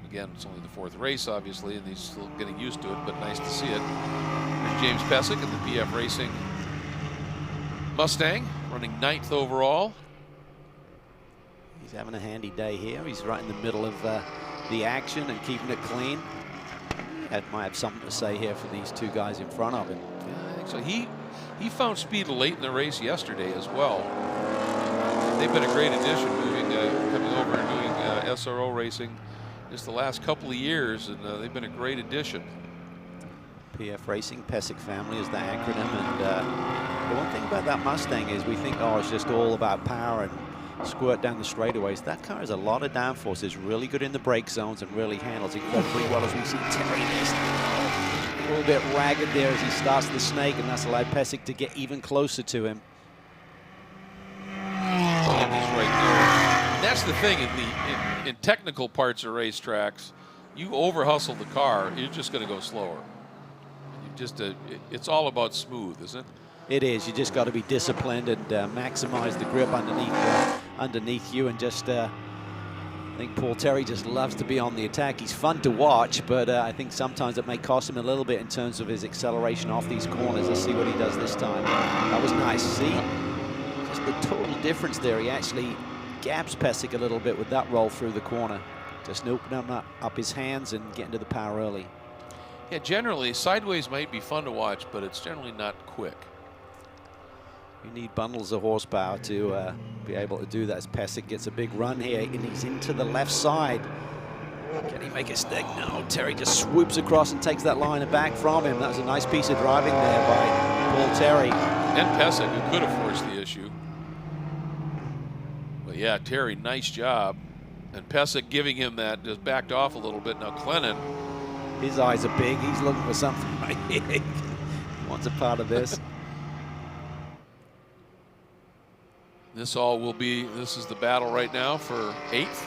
Again, it's only the 4th race, obviously, and he's still getting used to it, but nice to see it. There's James Pesic in the PF Racing Mustang, running 9th overall. He's having a handy day here. He's right in the middle of the action and keeping it clean. Might have something to say here for these 2 guys in front of him. Yeah, I think so. He found speed late in the race yesterday as well. They've been a great addition, coming over and doing SRO racing just the last couple of years, and they've been a great addition. PF Racing, Pesic family is the acronym, and the one thing about that Mustang is we think, oh, it's just all about power and squirt down the straightaways. That car has a lot of downforce. It's really good in the brake zones and really handles incredibly well, as we see Terry just a little bit ragged there as he starts the snake, and that's allowed Pesic to get even closer to him. And that's the thing in technical parts of racetracks. You over hustle the car, you're just going to go slower. It's all about smooth, isn't it? It is. You just got to be disciplined and maximize the grip underneath you, and just I think Paul Terry just loves to be on the attack. He's fun to watch, but I think sometimes it may cost him a little bit in terms of his acceleration off these corners. Let's see what he does this time. That was nice. See, just the total difference there. He actually gaps Pesic a little bit with that roll through the corner. Just opening up his hands and getting to the power early. Yeah, generally sideways might be fun to watch, but it's generally not quick. You need bundles of horsepower to be able to do that as Pesek gets a big run here, and he's into the left side. Can he make it stick? No, Terry just swoops across and takes that line back from him. That was a nice piece of driving there by Paul Terry. And Pesek, who could have forced the issue. But yeah, Terry, nice job. And Pesek giving him that, just backed off a little bit. Now Lennon. His eyes are big. He's looking for something right here. He wants a part of this. This all will be, this is the battle right now for 8th.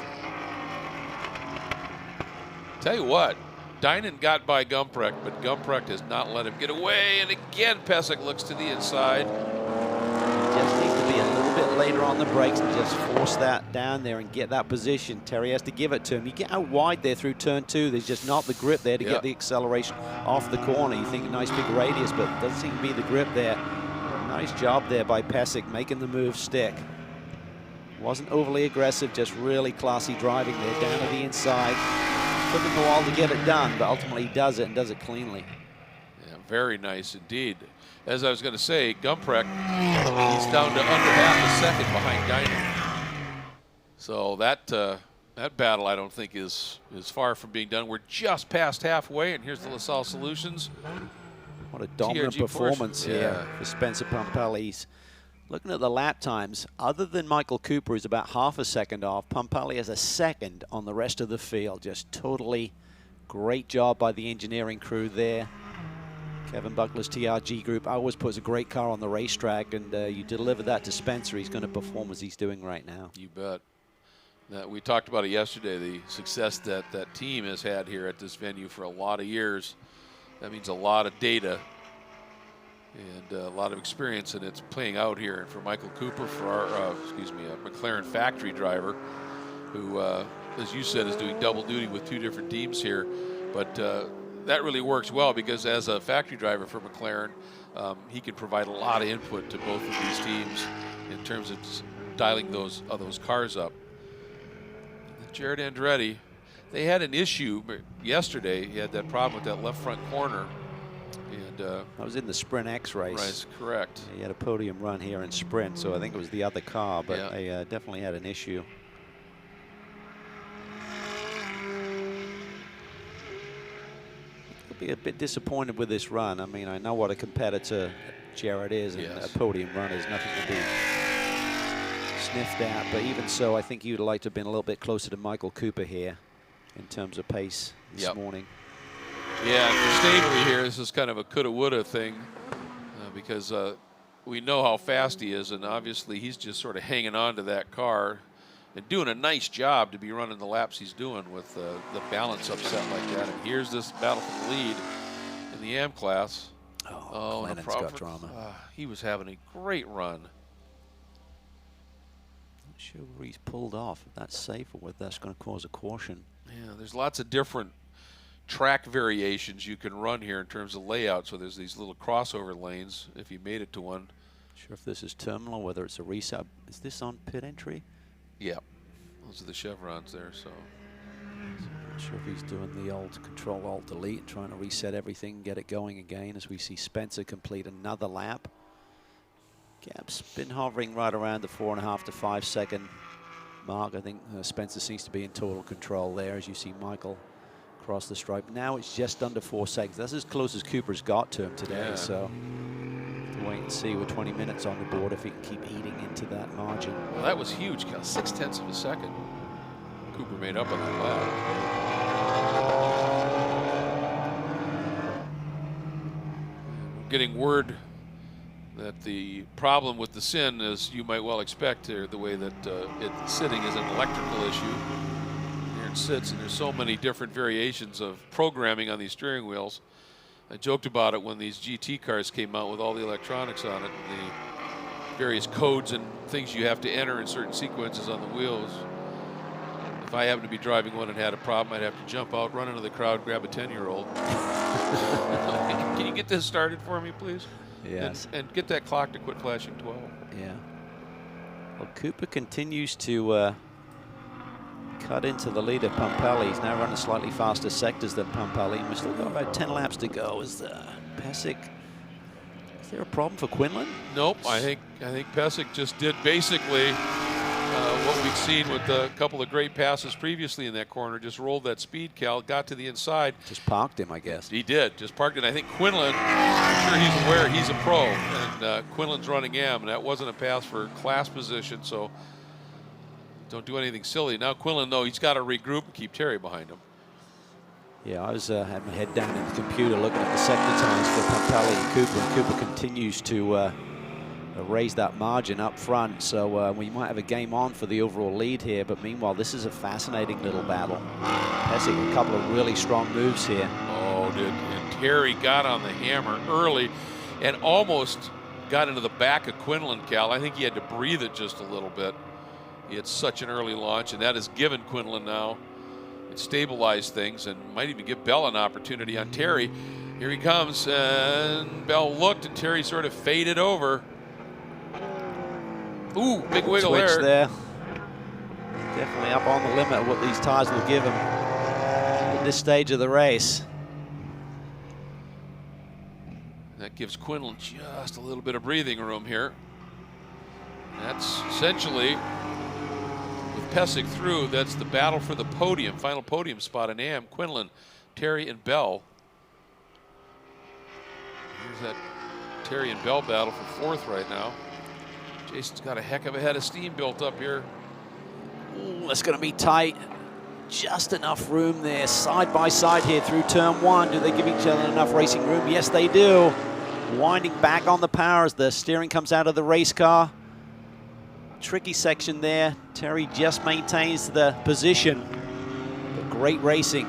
Tell you what, Dynan got by Gumprecht, but Gumprecht has not let him get away. And again, Pesek looks to the inside. He just needs to be a little bit later on the brakes and just force that down there and get that position. Terry has to give it to him. You get out wide there through turn 2. There's just not the grip there to get the acceleration off the corner. You think a nice big radius, but it doesn't seem to be the grip there. Nice job there by Pesek, making the move stick. Wasn't overly aggressive, just really classy driving there down to the inside. Took him a while to get it done, but ultimately he does it and does it cleanly. Yeah, very nice indeed. As I was going to say, Gumprecht, he's down to under half a second behind Dynan. So that battle, I don't think, is far from being done. We're just past halfway, and here's the LaSalle Solutions. What a dominant TRG performance Porsche. here for Spencer Pumpelli. Looking at the lap times, other than Michael Cooper, who's about half a second off, Pumpelli has a second on the rest of the field. Just totally great job by the engineering crew there. Kevin Buckler's TRG Group always puts a great car on the racetrack, and you deliver that to Spencer, he's going to perform as he's doing right now. You bet. We talked about it yesterday, the success that that team has had here at this venue for a lot of years. That means a lot of data and a lot of experience, and it's playing out here. And for Michael Cooper, for our, McLaren factory driver, who, as you said, is doing double duty with 2 different teams here. But that really works well because as a factory driver for McLaren, he can provide a lot of input to both of these teams in terms of dialing those cars up. Jared Andretti, they had an issue yesterday. He had that problem with that left front corner. And that was in the Sprint X race. Right, correct. He had a podium run here in Sprint, so I think it was the other car, but they definitely had an issue. Could be a bit disappointed with this run. I mean, I know what a competitor Jared is, and a podium run is nothing to be sniffed at, but even so, I think he would like to have been a little bit closer to Michael Cooper here in terms of pace this morning. Yeah, for Stavely here, this is kind of a coulda woulda thing because we know how fast he is, and obviously he's just sort of hanging on to that car and doing a nice job to be running the laps he's doing with the balance upset like that. And here's this battle for the lead in the AM class. Oh, Lennon's got drama. He was having a great run. Not sure where he's pulled off, if that's safe or whether that's going to cause a caution. Yeah, there's lots of different track variations you can run here in terms of layout. So there's these little crossover lanes if you made it to one. Sure if this is terminal, whether it's a reset. Is this on pit entry? Yeah, those are the chevrons there. So not sure if he's doing the old Control Alt Delete and trying to reset everything, get it going again as we see Spencer complete another lap. Gap's been hovering right around the 4.5 to 5 second mark. I think Spencer seems to be in total control there as you see Michael cross the stripe. Now it's just under 4 seconds. That's as close as Cooper's got to him today. Yeah. So we'll wait and see with 20 minutes on the board if he can keep eating into that margin. Well, that was huge, 0.6 of a second. Cooper made up on that lap. We're getting word that the problem with the SIN, as you might well expect, the way that it's sitting, is an electrical issue. Here it sits, and there's so many different variations of programming on these steering wheels. I joked about it when these GT cars came out with all the electronics on it, and the various codes and things you have to enter in certain sequences on the wheels. If I happened to be driving one and had a problem, I'd have to jump out, run into the crowd, grab a 10-year-old. Can you get this started for me, please? Yes. And get that clock to quit flashing 12. Yeah. Well, Cooper continues to cut into the lead of Pumpelli. He's now running slightly faster sectors than Pumpelli. We've still got about 10 laps to go as Pesek there a problem for Quinlan? Nope. I think Pesek just did basically what we'd seen with a couple of great passes previously in that corner. Just rolled that speed, Cal, got to the inside. Just parked him, I guess. He did. Just parked it. I think Quinlan, I'm sure he's aware he's a pro, and Quinlan's running M, and that wasn't a pass for class position, so don't do anything silly. Now Quinlan, though, he's got to regroup and keep Terry behind him. Yeah, I was had my head down in the computer looking at the sector times for Pampelli and Cooper, and Cooper continues to raise that margin up front, so we might have a game on for the overall lead here, but meanwhile, this is a fascinating little battle. Pesek, a couple of really strong moves here. Oh, and Terry got on the hammer early and almost got into the back of Quinlan, Cal. I think he had to breathe it just a little bit. He had such an early launch, and that has given Quinlan now. It stabilized things and might even give Bell an opportunity on Terry. Here he comes, and Bell looked, and Terry sort of faded over. Ooh, big wiggle there. Definitely up on the limit of what these tires will give him at this stage of the race. That gives Quinlan just a little bit of breathing room here. That's essentially, with Pesek through, that's the battle for the podium, final podium spot in AM. Quinlan, Terry, and Bell. Here's that Terry and Bell battle for fourth right now. Jason's got a heck of a head of steam built up here. Ooh, that's going to be tight. Just enough room there, side by side here through turn one. Do they give each other enough racing room? Yes, they do. Winding back on the power as the steering comes out of the race car. Tricky section there. Terry just maintains the position. But great racing.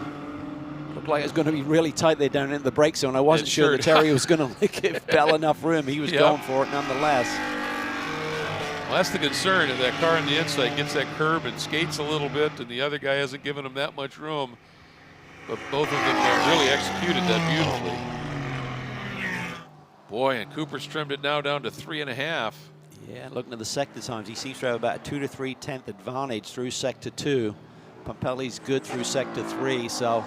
Looked like it was going to be really tight there down in the brake zone. I wasn't sure that Terry was going to give Bell enough room. He was going for it nonetheless. Well, that's the concern. If that car on the inside gets that curb and skates a little bit, and the other guy hasn't given him that much room. But both of them have really executed that beautifully. Boy, and Cooper's trimmed it now down to 3.5. Yeah, looking at the sector times, he seems to have about a 2 to 3/10 advantage through sector 2. Pampelli's good through sector 3, so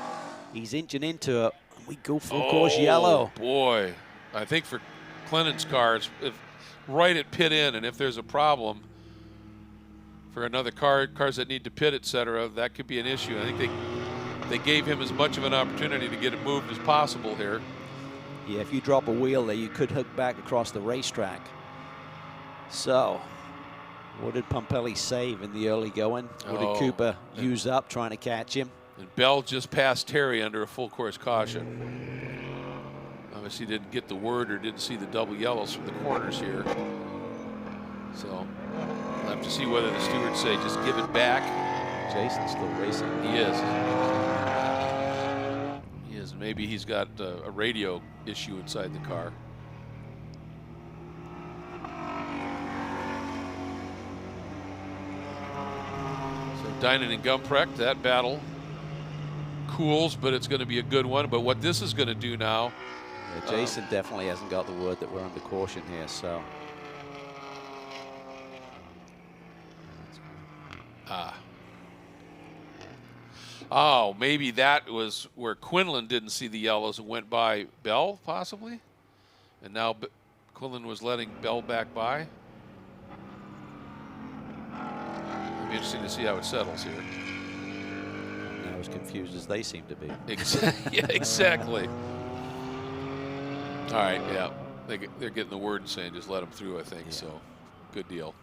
he's inching into it. We go full course yellow. Boy, I think for Clennon's cars, right at pit in, and if there's a problem for another cars that need to pit, etc., that could be an issue. I think they gave him as much of an opportunity to get it moved as possible here. Yeah, if you drop a wheel there, you could hook back across the racetrack. So, what did Pampelli save in the early going? What did Cooper use up trying to catch him? And Bell just passed Terry under a full course caution. Obviously didn't get the word or didn't see the double yellows from the corners here. So we'll have to see whether the stewards say just give it back. Jason's still racing. He is. He is. Maybe he's got a radio issue inside the car. So Dynan and Gumprecht, that battle cools, but it's going to be a good one. But what this is going to do now, yeah, Jason definitely hasn't got the word that we're under caution here, so. Oh, maybe that was where Quinlan didn't see the yellows and went by Bell, possibly? And now Quinlan was letting Bell back by? It'll be interesting to see how it settles here. Now as confused as they seem to be. Yeah, exactly. All right, yeah. They're getting the word and saying just let them through, I think, so good deal.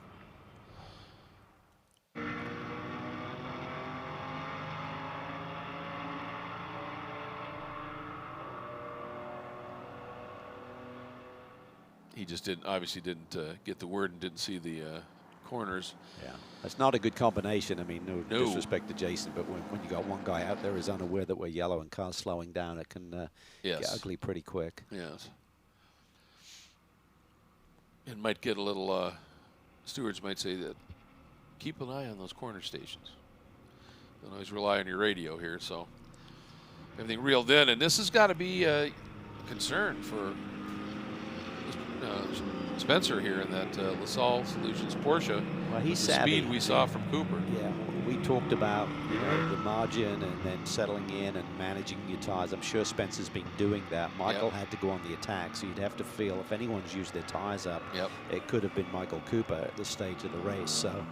He just obviously didn't get the word and didn't see the corners. Yeah, that's not a good combination. I mean, no disrespect to Jason, but when you got one guy out there who's unaware that we're yellow and cars slowing down, it can get ugly pretty quick. Yes. And might get a little, stewards might say that, keep an eye on those corner stations. Don't always rely on your radio here, so everything reeled in. And this has got to be a concern for Spencer here in that LaSalle Solutions Porsche. Well, he's the savvy. speed we saw from Cooper. Yeah, we talked about the margin and then settling in and managing your tires. I'm sure Spencer's been doing that. Michael had to go on the attack, so you'd have to feel if anyone's used their tires up, it could have been Michael Cooper at this stage of the race. So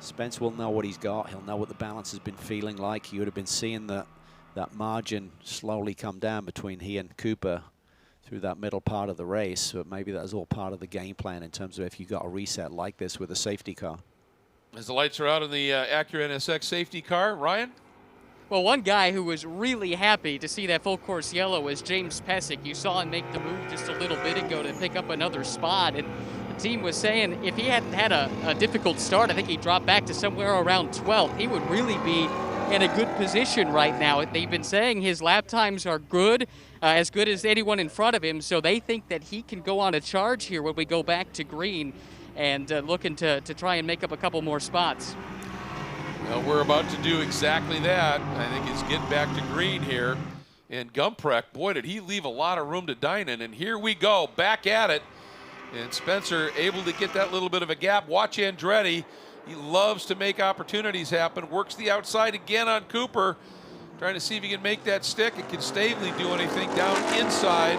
Spence will know what he's got. He'll know what the balance has been feeling like. He would have been seeing that margin slowly come down between he and Cooper through that middle part of the race. But maybe that was all part of the game plan in terms of if you got a reset like this with a safety car. As the lights are out in the Acura NSX safety car, Ryan? Well, one guy who was really happy to see that full course yellow is James Pesic. You saw him make the move just a little bit ago to pick up another spot. And the team was saying if he hadn't had a difficult start, I think he'd drop back to somewhere around 12th. He would really be in a good position right now. They've been saying his lap times are good as anyone in front of him, so they think that he can go on a charge here when we go back to green and looking to try and make up a couple more spots. Well, we're about to do exactly that. I think it's getting back to green here. And Gumprecht, boy, did he leave a lot of room to Dynan. And here we go, back at it. And Spencer able to get that little bit of a gap. Watch Andretti. He loves to make opportunities happen. Works the outside again on Cooper. Trying to see if he can make that stick. And can Stavely do anything down inside?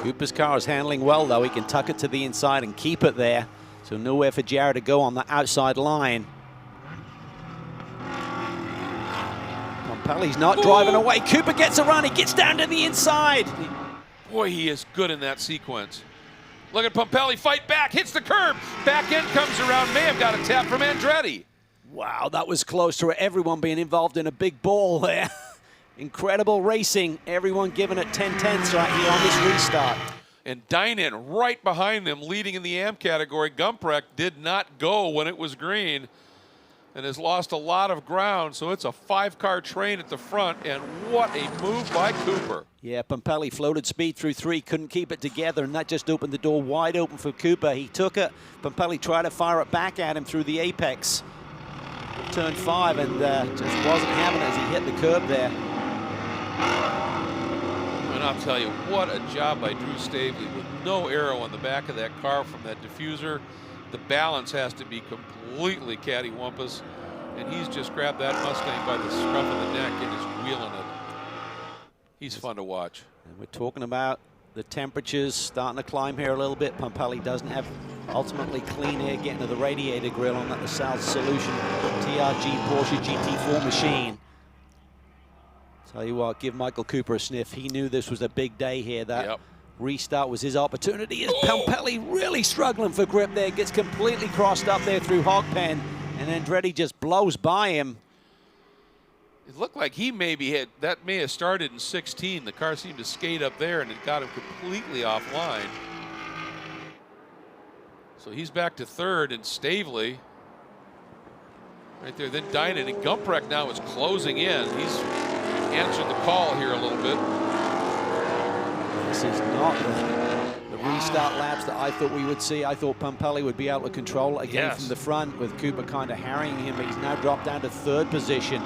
Cooper's car is handling well, though. He can tuck it to the inside and keep it there. So nowhere for Jarrett to go on the outside line. Pompelli's not driving away. Cooper gets a run. He gets down to the inside. Boy, he is good in that sequence. Look at Pompelli fight back, hits the curb. Back end comes around, may have got a tap from Andretti. Wow, that was close to everyone being involved in a big ball there. Incredible racing. Everyone giving it 10/10ths right here on this restart. And Dynan right behind them, leading in the AM category. Gumprecht did not go when it was green and has lost a lot of ground. So it's a 5-car train at the front, and what a move by Cooper. Yeah, Pompelli floated speed through 3, couldn't keep it together, and that just opened the door wide open for Cooper. He took it. Pompelli tried to fire it back at him through the apex of turn 5, and just wasn't having it as he hit the curb there. And I'll tell you, what a job by Drew Stavely with no arrow on the back of that car from that diffuser. The balance has to be completely cattywampus, and he's just grabbed that Mustang by the scruff of the neck and is wheeling it. He's fun to watch. And we're talking about the temperatures starting to climb here a little bit. Pompelli doesn't have ultimately clean air getting to the radiator grill on that LaSalle Solution TRG Porsche GT4 machine. Tell you what, give Michael Cooper a sniff. He knew this was a big day here. That restart was his opportunity. Is Pompelli really struggling for grip there? Gets completely crossed up there through Hogpen, and Andretti just blows by him. It looked like he may have started in 16. The car seemed to skate up there, and it got him completely offline. So he's back to third, and Stavely right there. Then Dynan, and Gumprecht now is closing in. He's answered the call here a little bit. This is not the restart laps that I thought we would see. I thought Pompelli would be able to control it again from the front, with Cooper kind of harrying him, but he's now dropped down to 3rd position.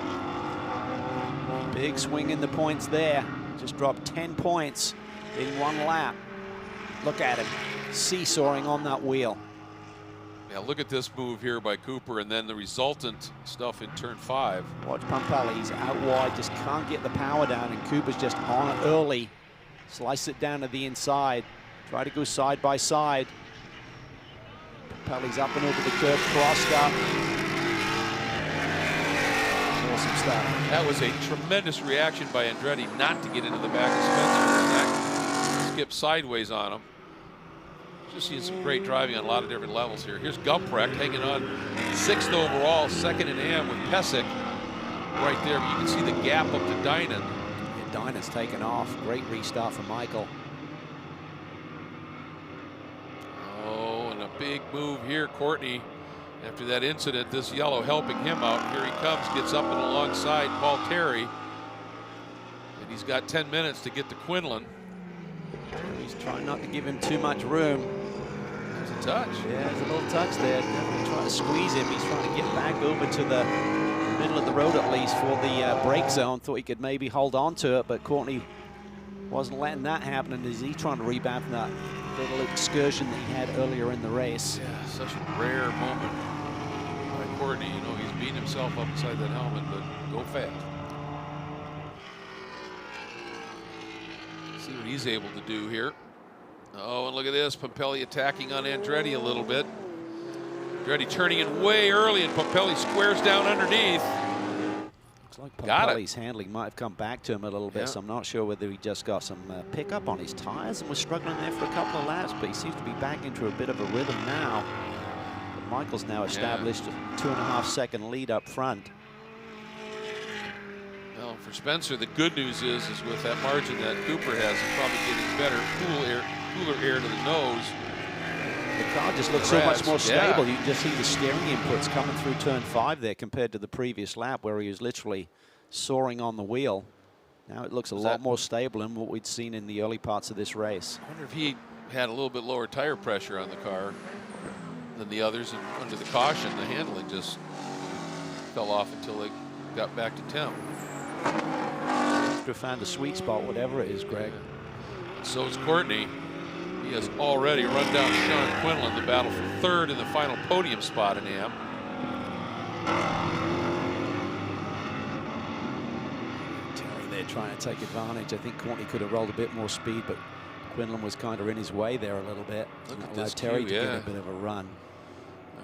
Big swing in the points there. Just dropped 10 points in 1 lap. Look at him, seesawing on that wheel. Yeah, look at this move here by Cooper, and then the resultant stuff in turn 5. Watch Pompelli, he's out wide, just can't get the power down, and Cooper's just on it early. Slice it down to the inside. Try to go side by side. Pompelli's up and over the curb, crossed up. Awesome stuff. That was a tremendous reaction by Andretti not to get into the back of Spencer. That skip sideways on him. Just seeing some great driving on a lot of different levels here. Here's Gumprecht hanging on 6th overall, 2nd in AM with Pesic right there. You can see the gap up to Dynan. Yeah, Dynan's taken off. Great restart for Michael. Oh, and a big move here, Courtney. After that incident, this yellow helping him out. Here he comes, gets up and alongside Paul Terry. And he's got 10 minutes to get to Quinlan. He's trying not to give him too much room. There's a touch. Yeah, there's a little touch there. Definitely trying to squeeze him. He's trying to get back over to the middle of the road at least for the brake zone. Thought he could maybe hold on to it, but Courtney wasn't letting that happen, and is he trying to rebound from that little excursion that he had earlier in the race? Yeah, such a rare moment by Courtney. You know, he's beating himself up inside that helmet, but go fast. See what he's able to do here. Oh, and look at this. Pompelli attacking on Andretti a little bit. Andretti turning in way early, and Pompelli squares down underneath. Looks like Pompelli's handling might have come back to him a little bit, Yeah. so I'm not sure whether he just got some pickup on his tires and was struggling there for a couple of laps, but he seems to be back into a bit of a rhythm now. But Michael's now established a 2.5 second lead up front. Well, for Spencer, the good news is with that margin that Cooper has, he's probably getting better, cooler air to the nose. The car just looks so much more stable. You can just see the steering inputs coming through turn 5 there compared to the previous lap where he was literally soaring on the wheel. Now it looks a lot more stable than what we'd seen in the early parts of this race. I wonder if he had a little bit lower tire pressure on the car than the others, and under the caution, the handling just fell off until they got back to temp. To find the sweet spot, whatever it is, Greg. So is Courtney. He has already run down Sean Quinlan, the battle for third in the final podium spot in AM. Terry there trying to take advantage. I think Courtney could have rolled a bit more speed, but Quinlan was kind of in his way there a little bit. Look at allowed this Terry cue, to get a bit of a run.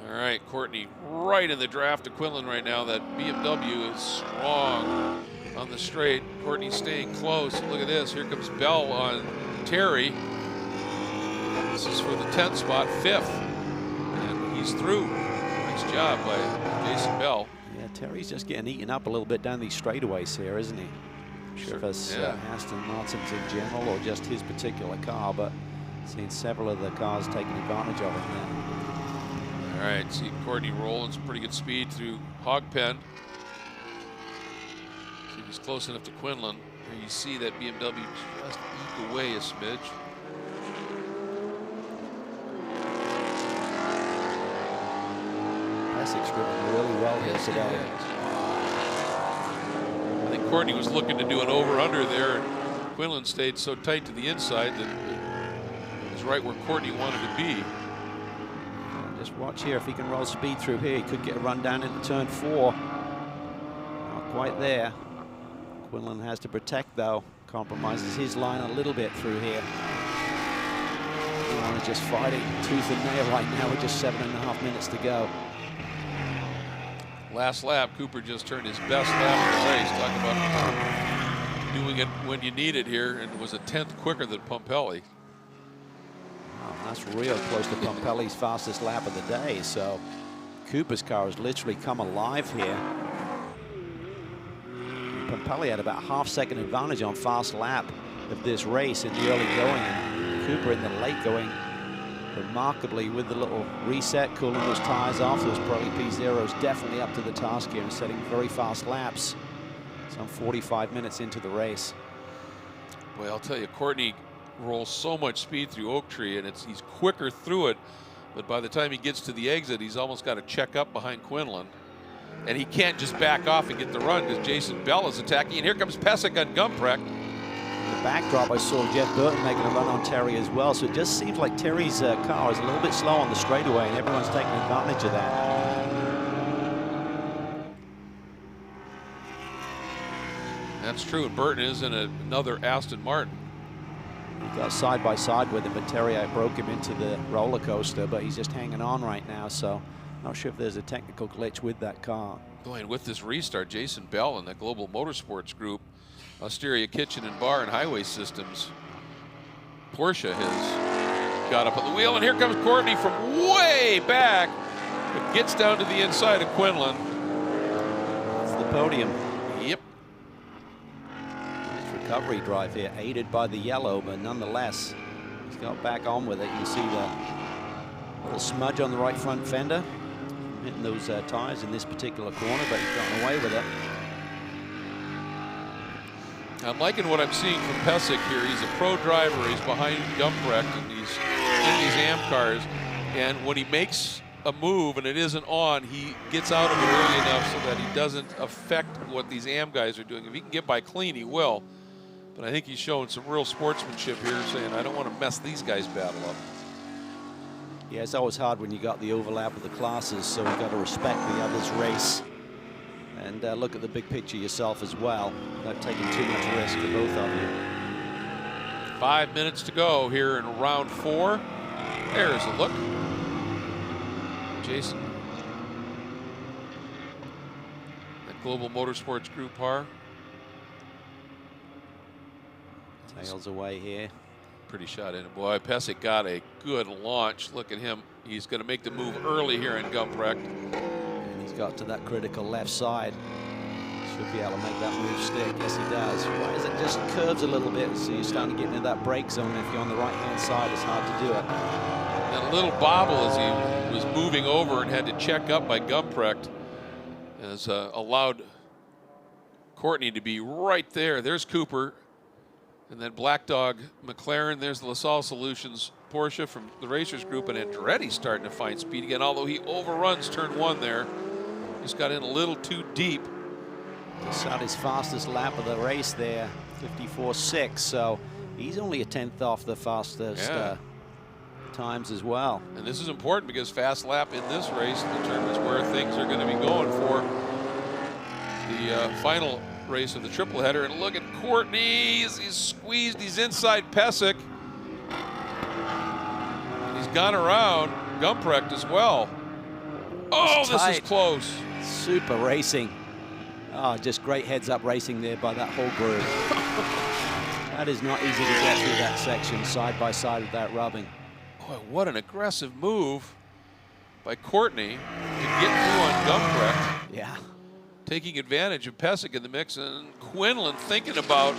All right, Courtney right in the draft to Quinlan right now. That BMW is strong on the straight. Courtney staying close. Look at this. Here comes Bell on Terry. This is for the 10th spot, 5th. And he's through. Nice job by Jason Bell. Yeah, Terry's just getting eaten up a little bit down these straightaways here, isn't he? Sure if it's Aston Martins in general or just his particular car, but seen several of the cars taking advantage of him there. All right, see Courtney rolling some pretty good speed through Hogpen. See if he's close enough to Quinlan. Here you see that BMW just eke away a smidge. Pesic's driven really well here today. I think Courtney was looking to do an over-under there, and Quinlan stayed so tight to the inside that it was right where Courtney wanted to be. Just watch here if he can roll speed through here. He could get a run down into turn 4. Not quite there. Quinlan has to protect though. Compromises his line a little bit through here. Quinlan is just fighting tooth and nail right now with just 7.5 minutes to go. Last lap, Cooper just turned his best lap of the race. Talk about doing it when you need it here, and it was a 10th quicker than Pompelli. Wow, that's real close to Pompelli's fastest lap of the day. So Cooper's car has literally come alive here. Pompelli had about a half-second advantage on fast lap of this race in the early going, and Cooper in the late going remarkably with the little reset, cooling those tires off. Those Pirelli P0s definitely up to the task here and setting very fast laps. Some 45 minutes into the race. Well, I'll tell you, Courtney rolls so much speed through Oak Tree, and he's quicker through it, but by the time he gets to the exit, he's almost got to check up behind Quinlan. And he can't just back off and get the run because Jason Bell is attacking. And here comes Pesic on Gumprecht. The backdrop, I saw Jeff Burton making a run on Terry as well. So it just seems like Terry's car is a little bit slow on the straightaway, and everyone's taking advantage of that. That's true. And Burton is in another Aston Martin. He got side by side with him, but Terry broke him into the roller coaster, but he's just hanging on right now. So not sure if there's a technical glitch with that car. Boy, and with this restart, Jason Bell and the Global Motorsports Group, Osteria Kitchen and Bar and Highway Systems, Porsche has got up on the wheel, and here comes Courtney from way back, but gets down to the inside of Quinlan. That's the podium. Yep. Nice recovery drive here, aided by the yellow, but nonetheless, he's got back on with it. You see the little smudge on the right front fender, hitting those tires in this particular corner, but he's gotten away with it. I'm liking what I'm seeing from Pesic here. He's a pro driver. He's behind Gumprecht, and he's in these AM cars. And when he makes a move and it isn't on, he gets out of it early enough so that he doesn't affect what these AM guys are doing. If he can get by clean, he will. But I think he's showing some real sportsmanship here, saying, I don't want to mess these guys' battle up. Yeah, it's always hard when you got the overlap of the classes, so you've got to respect the other's race and look at the big picture yourself as well, without taking too much risk for both of you. 5 minutes to go here in round 4. There's a look. Jason. That Global Motorsports Group par. Tails away here. Pretty shot in. Boy, Pesek got a good launch. Look at him. He's going to make the move early here in Gumprecht. And he's got to that critical left side. Should be able to make that move stick. Yes, he does. Why is it just curves a little bit? So you're starting to get into that brake zone. If you're on the right-hand side, it's hard to do it. And a little bobble as he was moving over and had to check up by Gumprecht has allowed Courtney to be right there. There's Cooper. And then Black Dog McLaren. There's the LaSalle Solutions Porsche from the Racers Group. And Andretti starting to find speed again, although he overruns turn 1 there. Just got in a little too deep. Just shot his fastest lap of the race there, 54.6. So he's only a 10th off the fastest times as well. And this is important because fast lap in this race determines where things are going to be going for the final race of the triple header. And look at Courtney. He's squeezed. He's inside Pesek. And he's gone around Gumprecht as well. Oh, this is close. Super racing. Oh, just great heads-up racing there by that whole group. That is not easy to get through that section side by side without rubbing. Boy, what an aggressive move by Courtney to get through on Gumprecht. Yeah. Taking advantage of Pesek in the mix, and Quinlan thinking about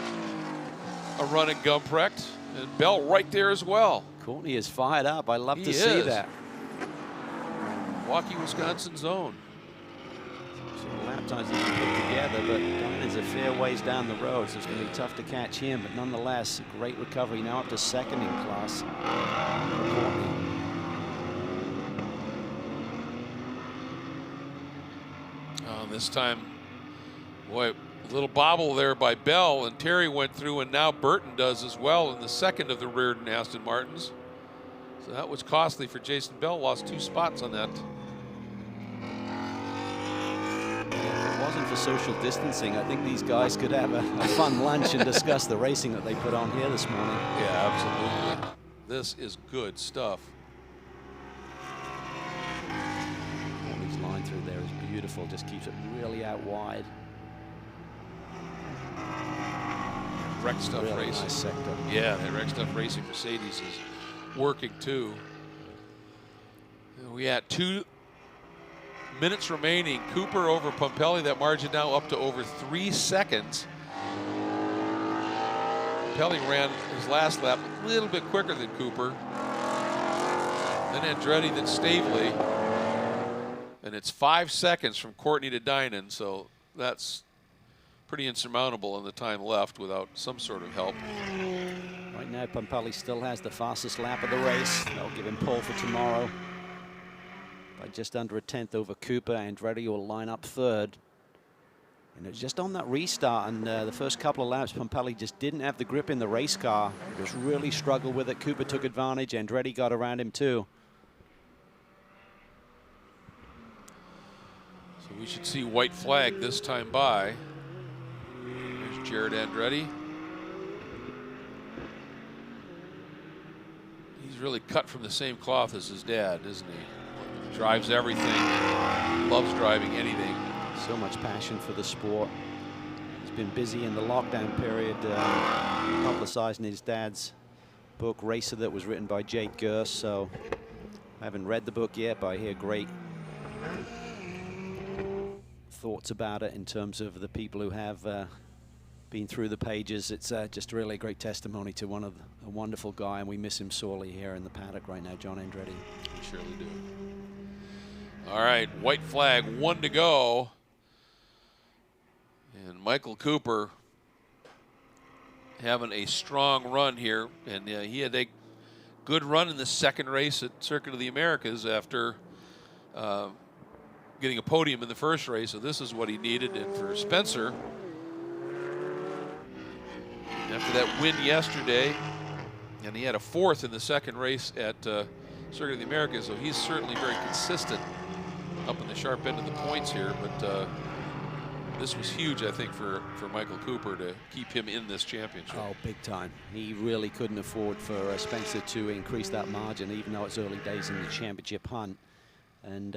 a run at Gumprecht, and Bell right there as well. Courtney is fired up. I love to see that. Milwaukee, Wisconsin's own. Lap times that can put together, but Dinan's a fair ways down the road, so it's going to be tough to catch him. But nonetheless, a great recovery now up to second in class. This time, boy, a little bobble there by Bell, and Terry went through, and now Burton does as well in the second of the Reardon Aston Martins. So that was costly for Jason Bell. Lost 2 spots on that. If it wasn't for social distancing, I think these guys could have a fun lunch and discuss the racing that they put on here this morning. Yeah, absolutely. This is good stuff. His line through there is beautiful. Just keeps it really out wide. Wreck Stuff really Racing. Nice sector. Yeah, that Wreck Stuff Racing Mercedes is working too. We had 2 minutes remaining. Cooper over Pumpelly. That margin now up to over 3 seconds. Pumpelly ran his last lap a little bit quicker than Cooper. Then Andretti, then Stavely. And it's 5 seconds from Courtney to Dinan, so that's pretty insurmountable in the time left without some sort of help. Right now, Pumpelly still has the fastest lap of the race. They'll give him pole for tomorrow. By just under a 10th over Cooper. Andretti will line up third. And it was just on that restart, and the first couple of laps, Pumpelly just didn't have the grip in the race car. He just really struggled with it. Cooper took advantage. Andretti got around him too. So we should see white flag this time by. There's Jared Andretti. He's really cut from the same cloth as his dad, isn't he? Drives everything, loves driving anything. So much passion for the sport. He's been busy in the lockdown period, publicizing his dad's book, Racer, that was written by Jake Gurse. So I haven't read the book yet, but I hear great thoughts about it in terms of the people who have been through the pages. It's just really a great testimony to a wonderful guy, and we miss him sorely here in the paddock right now, John Andretti. We surely do. All right, white flag, 1 to go. And Michael Cooper having a strong run here. And he had a good run in the second race at Circuit of the Americas after getting a podium in the first race. So this is what he needed. And for Spencer, After that win yesterday, and he had a 4th in the second race at Circuit of the Americas, so he's certainly very consistent up in the sharp end of the points here. But this was huge, I think, for Michael Cooper to keep him in this championship. Oh, big time. He really couldn't afford for Spencer to increase that margin, even though it's early days in the championship hunt. And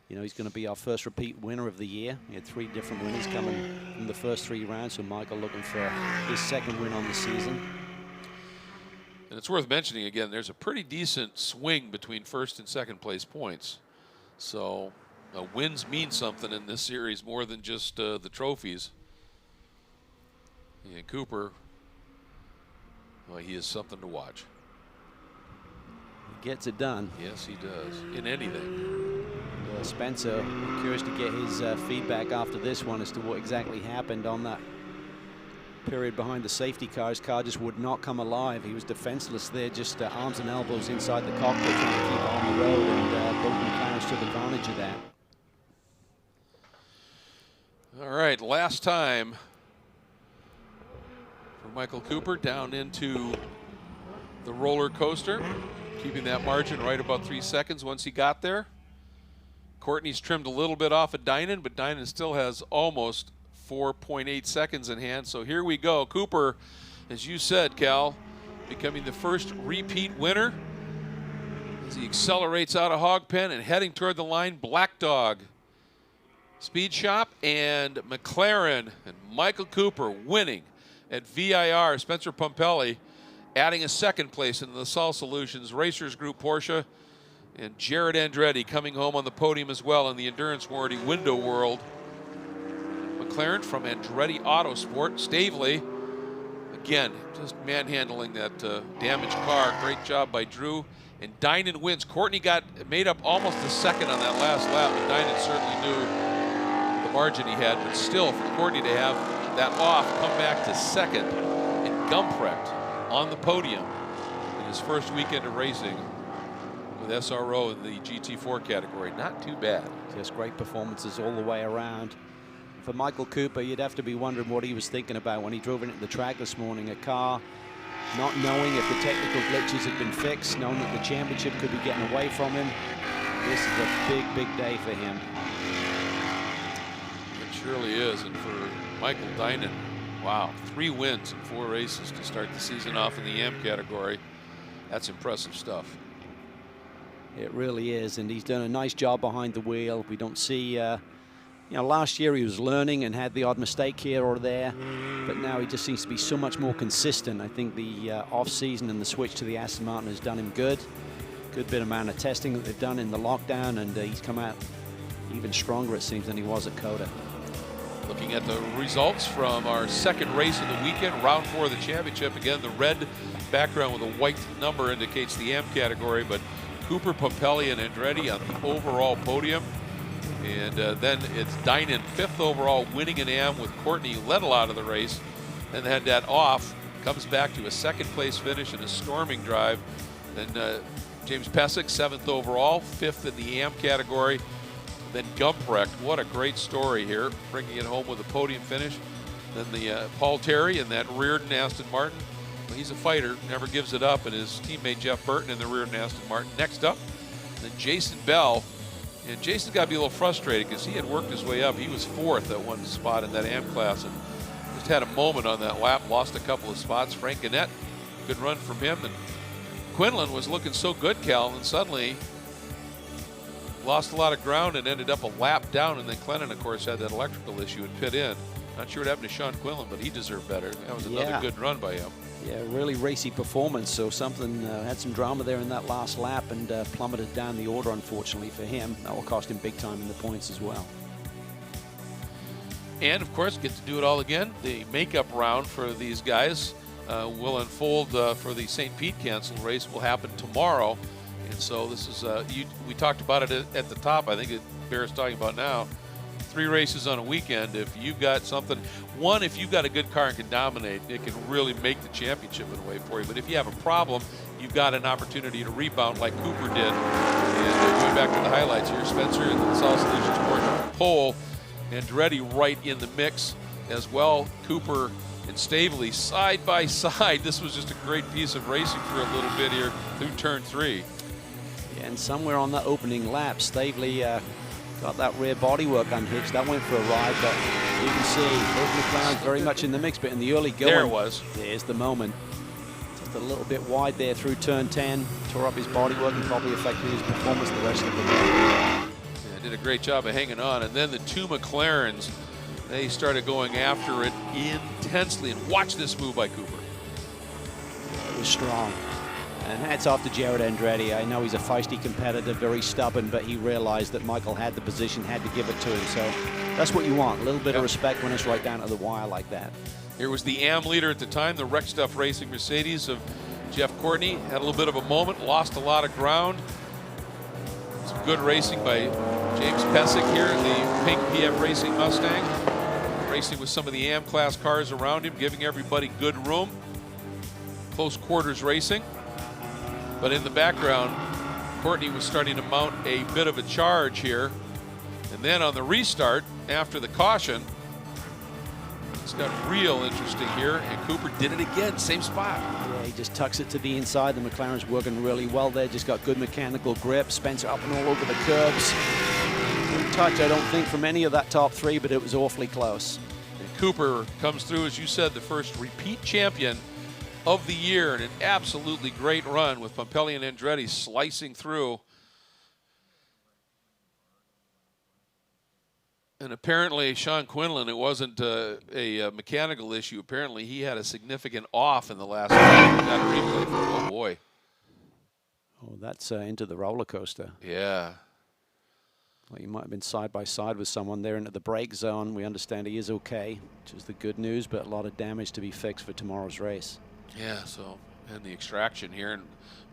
you know, he's going to be our first repeat winner of the year. He had 3 different winners coming from the first 3 rounds, so Michael looking for his 2nd win on the season. And it's worth mentioning again, there's a pretty decent swing between 1st and 2nd place points. So wins mean something in this series more than just the trophies. And Cooper, well, he is something to watch. He gets it done. Yes, he does, in anything. Spencer, curious to get his feedback after this one as to what exactly happened on that period behind the safety car. His car just would not come alive. He was defenseless there, just arms and elbows inside the cockpit trying to keep it on the road, and both McLarens took advantage of that. All right, last time for Michael Cooper down into the roller coaster, keeping that margin right about 3 seconds once he got there. Courtney's trimmed a little bit off of Dynan, but Dynan still has almost 4.8 seconds in hand. So here we go. Cooper, as you said, Cal, becoming the first repeat winner as he accelerates out of Hog Pen and heading toward the line. Black Dog Speed Shop and McLaren, and Michael Cooper winning at VIR. Spencer Pumpelly adding a 2nd place in the Sol Solutions Racers Group Porsche. And Jared Andretti coming home on the podium as well in the Endurance Warranty Window World. McLaren from Andretti Autosport. Stavely, again, just manhandling that damaged car. Great job by Drew. And Dynan wins. Courtney made up almost a 2nd on that last lap, but Dynan certainly knew the margin he had. But still, for Courtney to have that off, come back to 2nd, and Gumprecht on the podium in his first weekend of racing with SRO in the GT4 category. Not too bad. Just great performances all the way around. For Michael Cooper, you'd have to be wondering what he was thinking about when he drove into the track this morning. A car, not knowing if the technical glitches had been fixed, knowing that the championship could be getting away from him. This is a big, big day for him. It surely is. And for Michael Dynan, wow, 3 wins in 4 races to start the season off in the AM category. That's impressive stuff. It really is, and he's done a nice job behind the wheel. We don't see, you know, last year he was learning and had the odd mistake here or there, but now he just seems to be so much more consistent. I think the off-season and the switch to the Aston Martin has done him good. Good bit amount of testing that they've done in the lockdown, and he's come out even stronger, it seems, than he was at COTA. Looking at the results from our 2nd race of the weekend, round 4 of the championship. Again, the red background with a white number indicates the AM category, but Cooper, Pumpelly, and Andretti on the overall podium. And then it's Dynan, 5th overall, winning an AM with Courtney Lettle out of the race. Then had that off, comes back to a 2nd place finish and a storming drive. Then James Pesic, 7th overall, 5th in the AM category. Then Gumprecht, what a great story here, bringing it home with a podium finish. Then the Paul Terry and that Reardon Aston Martin. Well, he's a fighter, never gives it up, and his teammate Jeff Burton in the Reardon Aston Martin. Next up, then Jason Bell. And Jason's got to be a little frustrated because he had worked his way up. He was 4th at one spot in that AM class and just had a moment on that lap, lost a couple of spots. Frank Gannett, good run from him. And Quinlan was looking so good, Cal, and suddenly lost a lot of ground and ended up a lap down. And then Clennon, of course, had that electrical issue and pit in. Not sure what happened to Sean Quinlan, but he deserved better. That was another good run by him. Yeah, really racy performance. So something had some drama there in that last lap and plummeted down the order, unfortunately, for him. That will cost him big time in the points as well. And, of course, get to do it all again. The makeup round for these guys will unfold for the St. Pete canceled race will happen tomorrow. And so this is, we talked about it at the top. I think it bears talking about now. 3 races on a weekend. If you've got something, one, if you've got a good car and can dominate, it can really make the championship in a way for you. But if you have a problem, you've got an opportunity to rebound like Cooper did. And going back to the highlights here, Spencer in the Sol Solutions Porsche pole, Andretti right in the mix as well. Cooper and Stavely side by side. This was just a great piece of racing for a little bit here through turn 3. Yeah, and somewhere on that opening lap, Stavely got that rear bodywork unhitched. That went for a ride, but you can see both McLarens very much in the mix, but in the early going. There it was. There's the moment. Just a little bit wide there through turn 10. Tore up his bodywork and probably affected his performance the rest of the day. Yeah, did a great job of hanging on. And then the two McLarens, they started going after it intensely. And watch this move by Cooper. It was strong. And hats off to Jared Andretti. I know he's a feisty competitor, very stubborn, but he realized that Michael had the position, had to give it to him. So that's what you want, a little bit of respect when it's right down to the wire like that. Here was the AM leader at the time, the Wreck Stuff Racing Mercedes of Jeff Courtney. Had a little bit of a moment, lost a lot of ground. Some good racing by James Pesic here in the pink PF Racing Mustang. Racing with some of the AM class cars around him, giving everybody good room. Close quarters racing. But in the background, Courtney was starting to mount a bit of a charge here. And then on the restart, after the caution, it's got real interesting here. And Cooper did it again, same spot. Yeah, he just tucks it to the inside. The McLaren's working really well there. Just got good mechanical grip. Spencer up and all over the curbs. No touch, I don't think, from any of that top 3, but it was awfully close. And Cooper comes through, as you said, the first repeat champion of the year, and an absolutely great run with Pompelli and Andretti slicing through. And apparently Sean Quinlan, it wasn't a mechanical issue. Apparently he had a significant off in the last round. Got a replay for, oh boy. Oh, that's into the roller coaster. Yeah. Well, he might have been side by side with someone there into the brake zone. We understand he is okay, which is the good news, but a lot of damage to be fixed for tomorrow's race. Yeah, so, and the extraction here and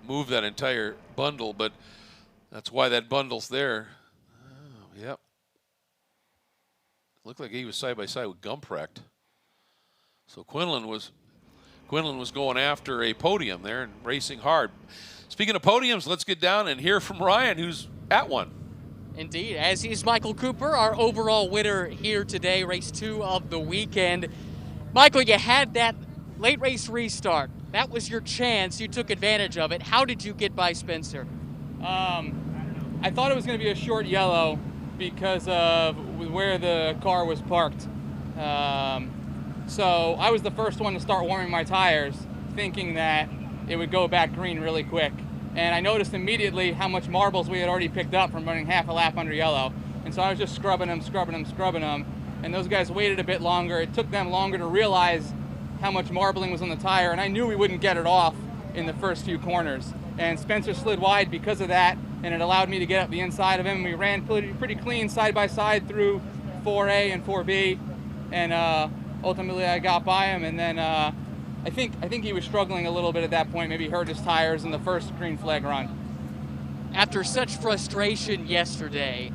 move that entire bundle, but that's why that bundle's there. Oh, yep. Looked like he was side by side with Gumprecht. So Quinlan was going after a podium there and racing hard. Speaking of podiums, let's get down and hear from Ryan, who's at one. Indeed, as is Michael Cooper, our overall winner here today, race 2 of the weekend. Michael, you had that late race restart. That was your chance. You took advantage of it. How did you get by Spencer? I thought it was going to be a short yellow because of where the car was parked. So I was the first one to start warming my tires, thinking that it would go back green really quick. And I noticed immediately how much marbles we had already picked up from running half a lap under yellow. And so I was just scrubbing them. And those guys waited a bit longer. It took them longer to realize how much marbling was on the tire, and I knew we wouldn't get it off in the first few corners. And Spencer slid wide because of that, and it allowed me to get up the inside of him. We ran pretty clean side by side through 4A and 4B, and ultimately I got by him. And then I think he was struggling a little bit at that point. Maybe hurt his tires in the first green flag run. After such frustration yesterday,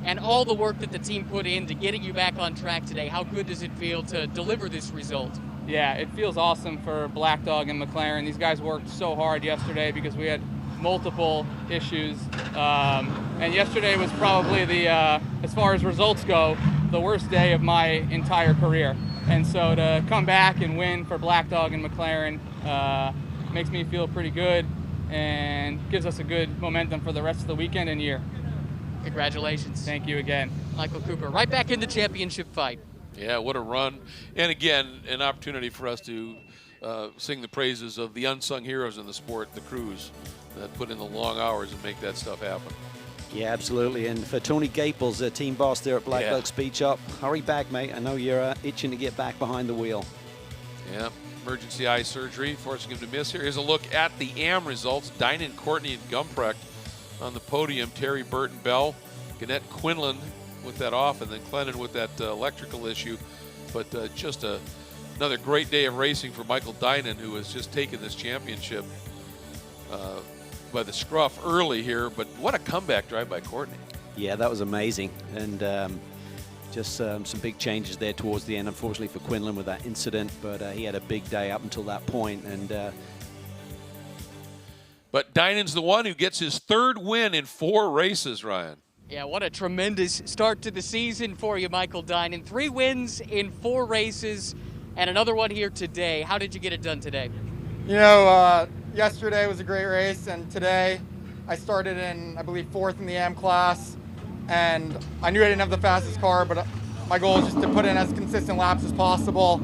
and all the work that the team put into getting you back on track today, how good does it feel to deliver this result? Yeah, it feels awesome for Black Dog and McLaren. These guys worked so hard yesterday because we had multiple issues. And yesterday was probably the, as far as results go, the worst day of my entire career. And so to come back and win for Black Dog and McLaren makes me feel pretty good and gives us a good momentum for the rest of the weekend and year. Congratulations. Thank you again. Michael Cooper, right back in the championship fight. Yeah, what a run. And again, an opportunity for us to sing the praises of the unsung heroes in the sport, the crews that put in the long hours and make that stuff happen. Yeah, absolutely. And for Tony Gaples, the team boss there at Black Dog Speed Shop, hurry back, mate. I know you're itching to get back behind the wheel. Yeah, emergency eye surgery, forcing him to miss here. Here's a look at the AM results. Dynan, Courtney, and Gumprecht on the podium. Terry Burton Bell, Gannett Quinlan with that off, and then Clennon with that electrical issue. But just another great day of racing for Michael Dynan, who has just taken this championship by the scruff early here. But what a comeback drive by Courtney. Yeah, that was amazing. And just some big changes there towards the end, unfortunately for Quinlan with that incident. But he had a big day up until that point. And but Dynan's the one who gets his third win in 4 races, Ryan. Yeah, what a tremendous start to the season for you, Michael Dynan. 3 wins in 4 races. and another one here today. How did you get it done today? You know, yesterday was a great race, and today I started in, I believe, 4th in the AM class, and I knew I didn't have the fastest car, but my goal is just to put in as consistent laps as possible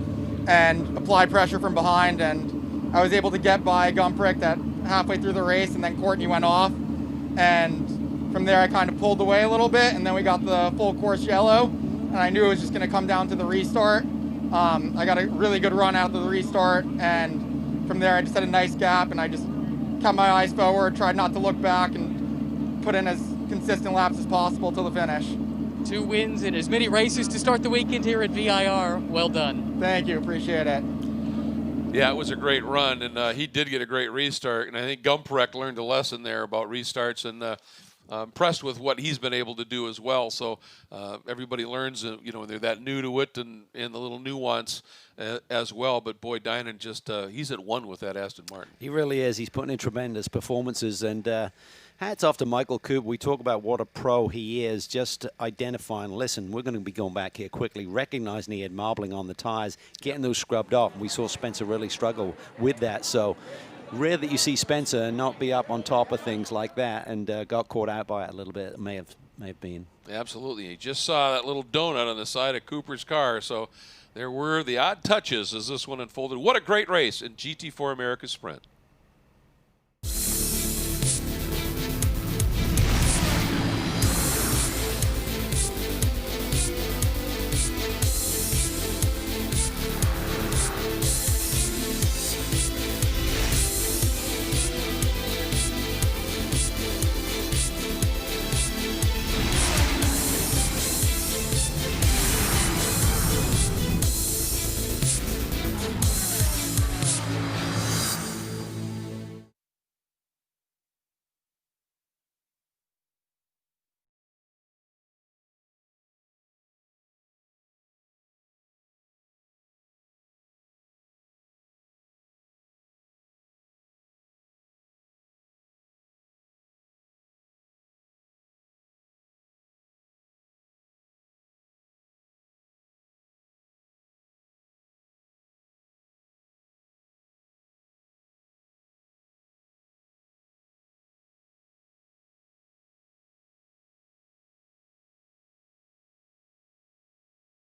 and apply pressure from behind, and I was able to get by Gumprick that halfway through the race, and then Courtney went off, and from there I kind of pulled away a little bit, and then we got the full course yellow, and I knew it was just going to come down to the restart. I got a really good run out of the restart, and from there I just had a nice gap, and I just kept my eyes forward, tried not to look back, and put in as consistent laps as possible till the finish. 2 wins in as many races to start the weekend here at VIR. Well done. Thank you, appreciate it. Yeah, it was a great run, and he did get a great restart. And I think Gumprick learned a lesson there about restarts, and impressed with what he's been able to do as well. So everybody learns, you know, they're that new to it and the little nuance as well. But boy, Dynan just he's at one with that Aston Martin. He really is. He's putting in tremendous performances, and hats off to Michael Cooper. We talk about what a pro he is, just identifying, listen, we're going to be going back here quickly, recognizing he had marbling on the tires, getting those scrubbed off. And we saw Spencer really struggle with that. So rare that you see Spencer not be up on top of things like that, and got caught out by it a little bit. It may have been. Absolutely. You just saw that little donut on the side of Cooper's car. So there were the odd touches as this one unfolded. What a great race in GT4 America Sprint.